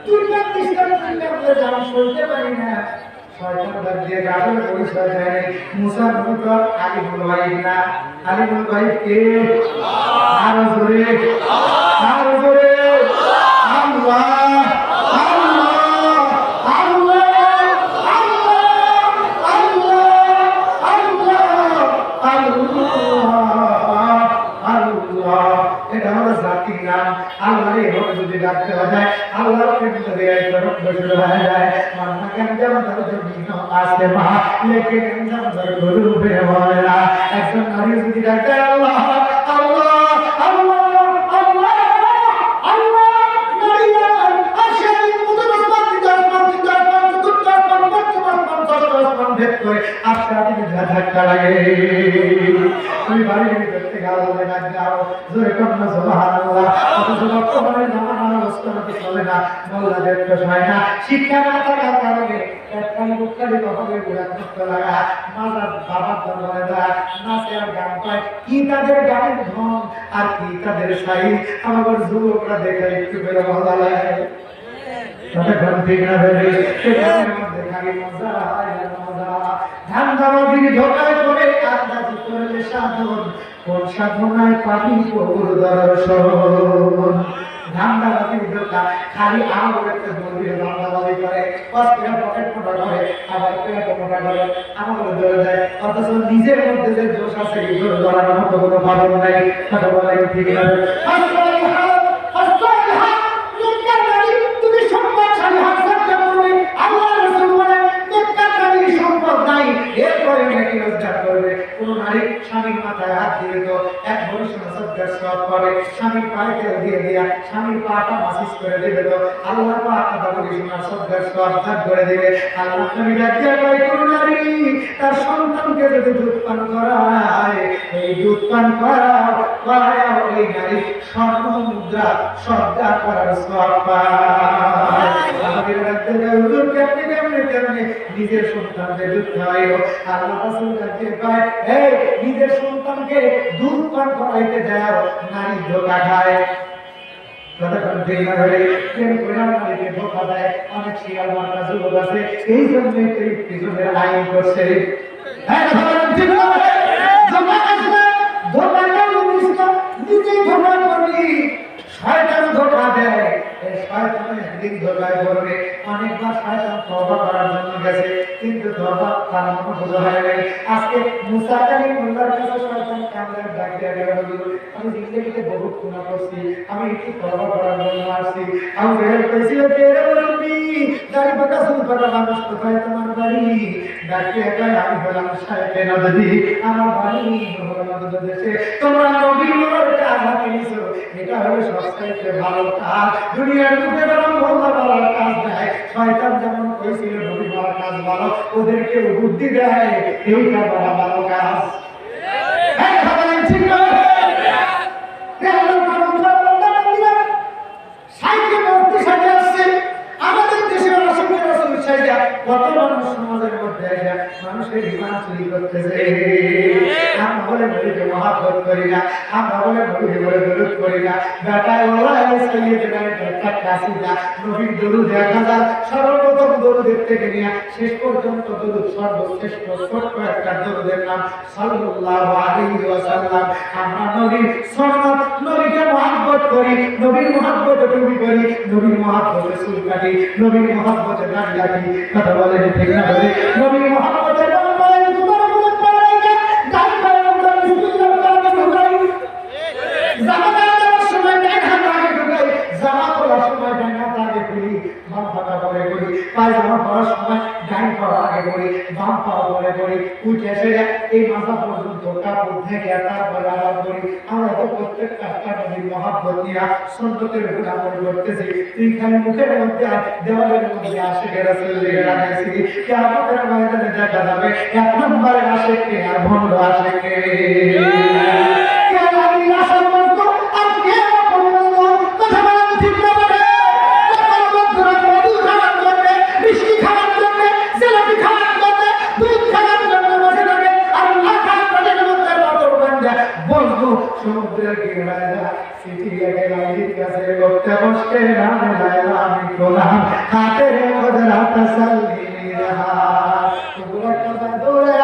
তুই না তিস্তার চিন্তা করে আমি শুনতে পারি না। শয়তান দাঁড়িয়ে গাছের পরিচয় দেয়, মুসা নবী তো আলিমুল গায়ব না। আলিমুল গায়ব কে? আরো জোরে, আরো জোরে, আল্লাহ, আল্লাহ, আল্লাহ, আল্লাহ, আল্লাহ। এটা হলো জাতির নাম। আল্লাহ এইভাবে যদি ডাকতে হয়, আল্লাহর প্রেম যদি একবার শুরু হয়ে যায়, মান্না গঞ্জাম জমিন আসে মা লেকে গঞ্জাম গরু উপরে হয় না। একজন নারী যদি ডাকতে আল্লাহ, আল্লাহ, আল্লাহ, আল্লাহ, আল্লাহ, নারীয়ান আসে মুতবাসমান ভেদ করে আপনার দিকে ধাক্কা লাগে। তুমি বাড়ির ভিতর থেকে আল্লাহকে ডাক দাও, জোরে কন্যা সুবহানাল্লাহ। অথচ বর্তমানে জামানার অবস্থা চলে না, মোল্লাদের দোষ হয় না, শিক্ষা না থাকার কারণে এককালী বুটকালী কখনো ঘোরা করতে লাগা, মাজার বাবার দরবারে যায়, নাচে আর গান পায়। কি তাদের গানের ধন আর কি তাদের সাইজ, আমার যুবকরা দেখে একটু বেরো মজা লাগে। ততক্ষণ ঠিক না ভেবে সেখানের মধ্যে খালি মজা মজা। ধান্দাবাজির ধোকায় পড়ে আন্দাজি করলে সাধন, কোন সাধনায় পাবি প্রভুর দর্শন। ধান্দাবাজির ধোকা খালি আমার একটা মন্দিরে ধান্দাবাজি করে, পকেট মোটা করে, আবার পেট মোটা করে, আমার ধরে দেয়। অথচ নিজের মধ্যে যে দোষ আছে এই দোষ ধরার মতো কোনো ভাবন নাই। কথা বলা ঠিক না। স্বামীর মাথায় হাত দিয়ে তো এক বরিষ্ঠ স্বামীর পায়ে তেল দিয়ে দিয়া স্বামীর পাটা মাসিজ করে দেবে তো আল্লাহ পাক করে দেবে। আল্লাহ নবী ডাকিয়া কয়, কোন নারী তার সন্তানকে যদি দুধ পান করায়, এই দুধ পান করায় ওই নারী স্বর্ণ মুদ্রা সদ্গা করার সওয়াব পায়। আমাদের রাখতে হুজুর কেমনে নিজের সন্তানকে দুধ খাওয়াইও। আল্লাহ রাসূল ডাকতে পায়, এই নিজের সন্তানকে দুধ পান করাইতে যাও, নারী ধোঁকা খায়। অনেক শিয়াল মার্কা যুবক আছে, এই জন্য আইন করছে। নিজেই ধোঁকা করবি, শয়তান ধোঁকা দেয়, একদিন ধোঁকায় পড়বে। অনেকবার শয়তান তওবা করার জন্য গেছে, কিন্তু তওবা তার মতো বোঝা হয় নাই। আজকে মুসা কালিমুল্লাহর কাছে শয়তান কামড়ে ডাক দিয়ে গেল, আমি জিন্দেগিতে বহুত গুনাহ করছি, আমি একটু তওবা করার জন্য আসছি। আমি বের কইছিল কে রে বলবি, দাড়ি পাকা চুল পাকা মানুষ, কোথায় তোমার বাড়ি? ডাকিয়ে কয়, আমি হলাম শাইখে নদী, আমার বাড়ি নদী দেশে। তোমরা নবীর কাজ হাতে নিছো, এটা হলো সবচাইতে ভালো কাজ। দুনিয়ার বুকে বরং ভালো কাজ দেয়। শয়তান যেমন কইছিল নবী ভালো কাজ ভালো, ওদেরকে বুদ্ধি দেয় এইটা বড় ভালো কাজ। আমাদের দেশের বর্তমান সমাজের মধ্যে মানুষের ইমান চুরি করতেছে। আমরা বলে নবীকে মহব্বত করি না, আমরা বলে নবীকে বলে দরুদ করি না। বেটায় ওলা সাইয়্যিদনা কাসিদা নবীর দরুদ 1000, সর্বপ্রথম দরুদের থেকে নিয়ে শেষ পর্যন্ত দরুদ সর্বশ্রেষ্ঠ ছোট্ট একটা দরুদের নাম সাল্লাল্লাহু আলাইহি ওয়াসাল্লাম। আমরা নবীর সুন্নাত, নবীকে মহব্বত করি, নবীর মহব্বতে টুপি করি, নবীর মহব্বতে চুল কাটি, নবীর মহব্বতে দাড়ি রাখি। কথা বলে ঠিক না? বলে নবীর মহব্বতে পায়জামা পরার সময় ডাইন পা আগে করি, বাম পা পরে করি, উঠে এসে এই মাথা পর্যন্ত কাপড় থেকে তারপরে আরাম করি। আমরা তো প্রত্যেক কাজটা নবীর মহব্বত নিয়ে সুন্নতের উপর আমল করতেছি। তুই খালি মুখের মধ্যে দেওয়ালের মধ্যে আশিকের রাসূল লিখে রাখাইছি, কিয়ামতের ময়দানে দেখা যাবে এক নম্বরে আশিক কে আর ভণ্ড আশিক কে। সমুদ্রের কিনারা সিটি লাগে নদীর কাছে বসতে বসতে নামে আমি গোলাম হাতের মধ্যে রাত সাল্লি রাহা পুরা কথা দৌড়া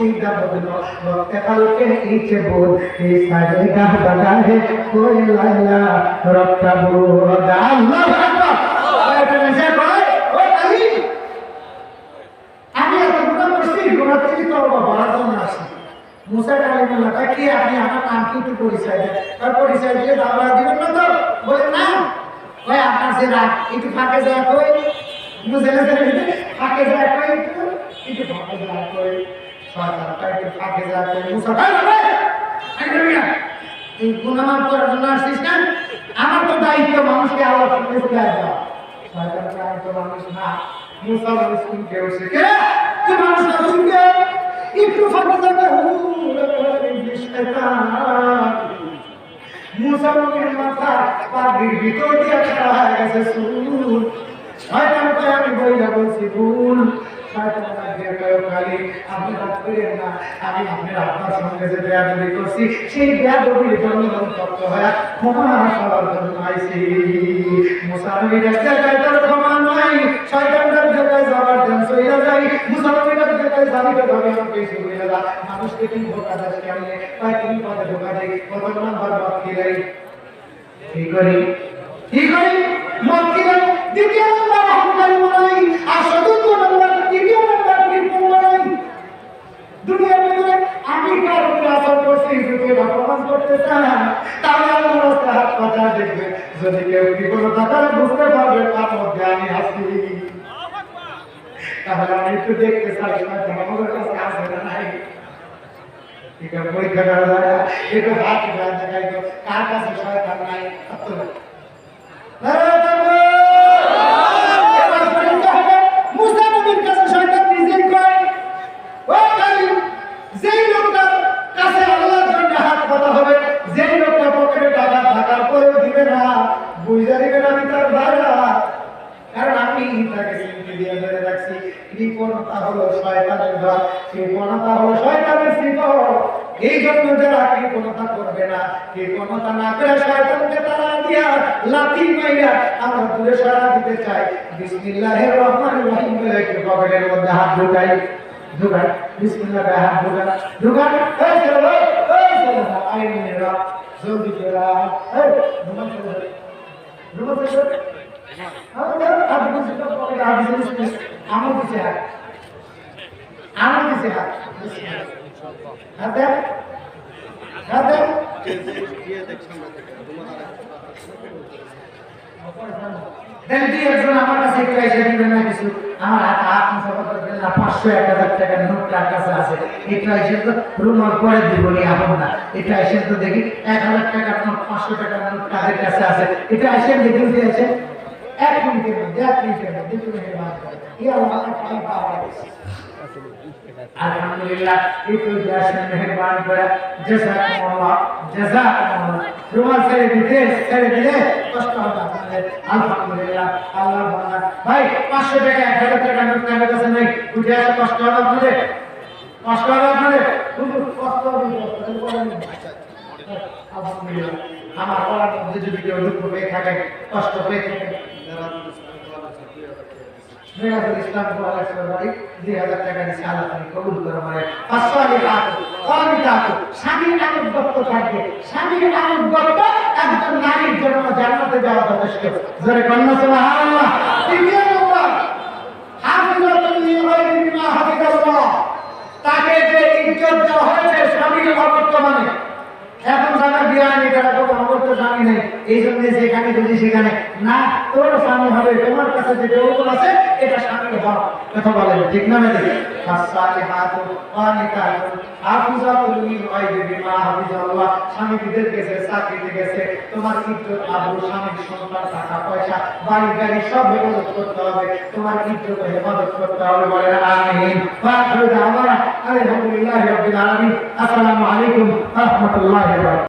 सीधा बदलो वक्त कल के नीचे बोल ये सारे गाह बना है कोई लाला रब्ता बोल अल्लाह আকবার এটা মেসে কয় ও কালি আমি এত গুনাহ করছি গুনাহ থেকে তওবা করার জন্য আসি মুসা কালিমুল্লাহ কি আপনি আমার নাম কি একটু পরিচয় দেন আর পরিচয় দিয়ে দাওয়া দিবেন না তো বলে না ওই আপনার যে রাত একটু ফাঁকে যায় কই মুজেলে ফাঁকে যায় কই একটু ফাঁকে যায় কই শয়তানটা একটু ফাঁকে যায় কই মুসা এই গুনাহ মাফ করার জন্য আসছিস না আমার তো দায়িত্ব মানুষকে আল্লাহ শুনে দেয়া শয়তানটা তো মানুষ না মুসা মুসলিম কেউ কে তুই মানুষ না শুনকে একটু ফাঁকে যায় ইংলিশ শয়তান মুসা নবীর মাথা পাগড়ির ভিতর দিয়ে খাড়া হয়ে গেছে সুর শয়তান কয় আমি বইলা বলছি ভুল শয়তান দিয়ে কয় খালি আপনি রাত করেন না আমি আপনার আপনার সঙ্গে যে বেয়াদবি করছি সেই বেয়াদবির জন্য তপ্ত হয়ে ক্ষমা চাওয়ার জন্য আইছি মুসা নবীর একটা জায়গায় ক্ষমা নাই শয়তানটার জায়গায় যাবার জন্য সইয়া যাই মুসা নবীর জায়গায় যাবিতে ভাবে আমাকে সইয়া যা মানুষকে কি ধোকা দাস কেমনে তাই তুমি পদে ধোকা দেই কত নাম্বার বাকি রাই কি করি মক্কিরা দ্বিতীয় নাম্বার অহংকারী বানাই আর চতুর্থ নাম্বার তৃতীয় নাম্বার কৃপণ বানাই দুনিয়ার ভিতরে আমি কার উপরে আসর করছি যদি এটা প্রমাণ করতে চান তাহলে আমার রাস্তা হাত পাতা দেখবে যদি কেউ কৃপণতা করে বুঝতে পারবে তার মধ্যে আমি আছি তাহলে আমি একটু দেখতে চাই আমার কাছে আছে না নাই ঠিক আছে পরীক্ষা করা যায় একটু হাত দেখাই তো কার কাছে শয়তান নাই মুসা নবীর কাছে শয়তান নিজেই কয় ও কালি যেই লোকটার কাছে আল্লাহর জন্য হাত পাতা হবে যেই লোকটা পকেটে টাকা থাকার পরেও দিবে না বুঝা দিবে না আমি তার ভাইরা কারণ আমি তাকে চিনতে দিয়ে ধরে রাখছি কৃপণতা হলো শয়তানের ভাব কৃপণতা হলো শয়তানের সিফত এই জন্য যারা কৃপণতা করবে না কৃপণতা না করে শয়তানকে তারা দিয়া লাথি মাইরা আমরা দূরে সরা দিতে চাই বিসমিল্লাহির রহমানির রহিম বলে একটু পকেটের মধ্যে হাত ঢুকাই বিসমিল্লাহ হাত ঢুকান এই চলো আই মেরা জলদি করা এই ঘুমান চলো আমার দিছে আমার কাছে একটু এসে দিবেন না কিছু আমার হাত মুসাফা না 500-1000 টাকার নোট তার কাছে আছে এটা এসে তো রুমাল করে দিব নি আপন না এটা এসে তো দেখি 1000 টাকার নোট 500 টাকার নোট তাদের কাছে আছে এটা এসে দেখি দিয়েছে 1 মিনিটের মধ্যে 1 মিনিটের মধ্যে তুমি নির্মাণ করে ইয়া আল্লাহ পাই পাওয়া আলহামদুলিল্লাহ একটু দেশের মেহেরবানি করে জাযাকুমুল্লাহ রুমাল ছেড়ে দিলে কষ্ট হবে আপনাদের আলহামদুলিল্লাহ আল্লাহ বান্দা ভাই 500 টাকা 1000 টাকা নোট আপনাদের কাছে নাই উঠে আসে কষ্ট হবে আপনাদের কষ্ট হবে আলহামদুলিল্লাহ আমার বলার মধ্যে যদি কেউ দুঃখ পেয়ে থাকে কষ্ট পেয়ে থাকে ইসলাম বাড়ি 2000 টাকা দিচ্ছে আল্লাহ তুমি কবুল করো মানে স্বামীর আনুগত্য থাকবে স্বামীর আনুগত্য একজন নারীর জন্য জান্নাতে যাওয়া যথেষ্ট জোরে কন্যা সুবহানাল্লাহ তৃতীয় নম্বর তাকে যে ইজ্জত দেওয়া হয়েছে স্বামীর অবর্তমানে এখন যারা বিয়ে নেই তারা তো আমার তো স্বামী নেই এই জন্য যেখানে যদি সেখানে না তোর স্বামী হবে তোমার কাছে যে যৌবন আছে এটা স্বামীর হক কথা বলেন ঠিক না মেয়ে স্বামীদের গেছে চাকরিতে গেছে তোমার ইজ্জত আবু স্বামীর সন্তান টাকা পয়সা বাড়ি গাড়ি সব হেফাজত করতে হবে তোমার ইজ্জত হেফাজত করতে হবে বলে আমিন আলহামদুলিল্লাহ রাব্বিল আলামিন আসসালামু আলাইকুম ওয়া রাহমাতুল্লাহি ওয়া বারাকাতুহু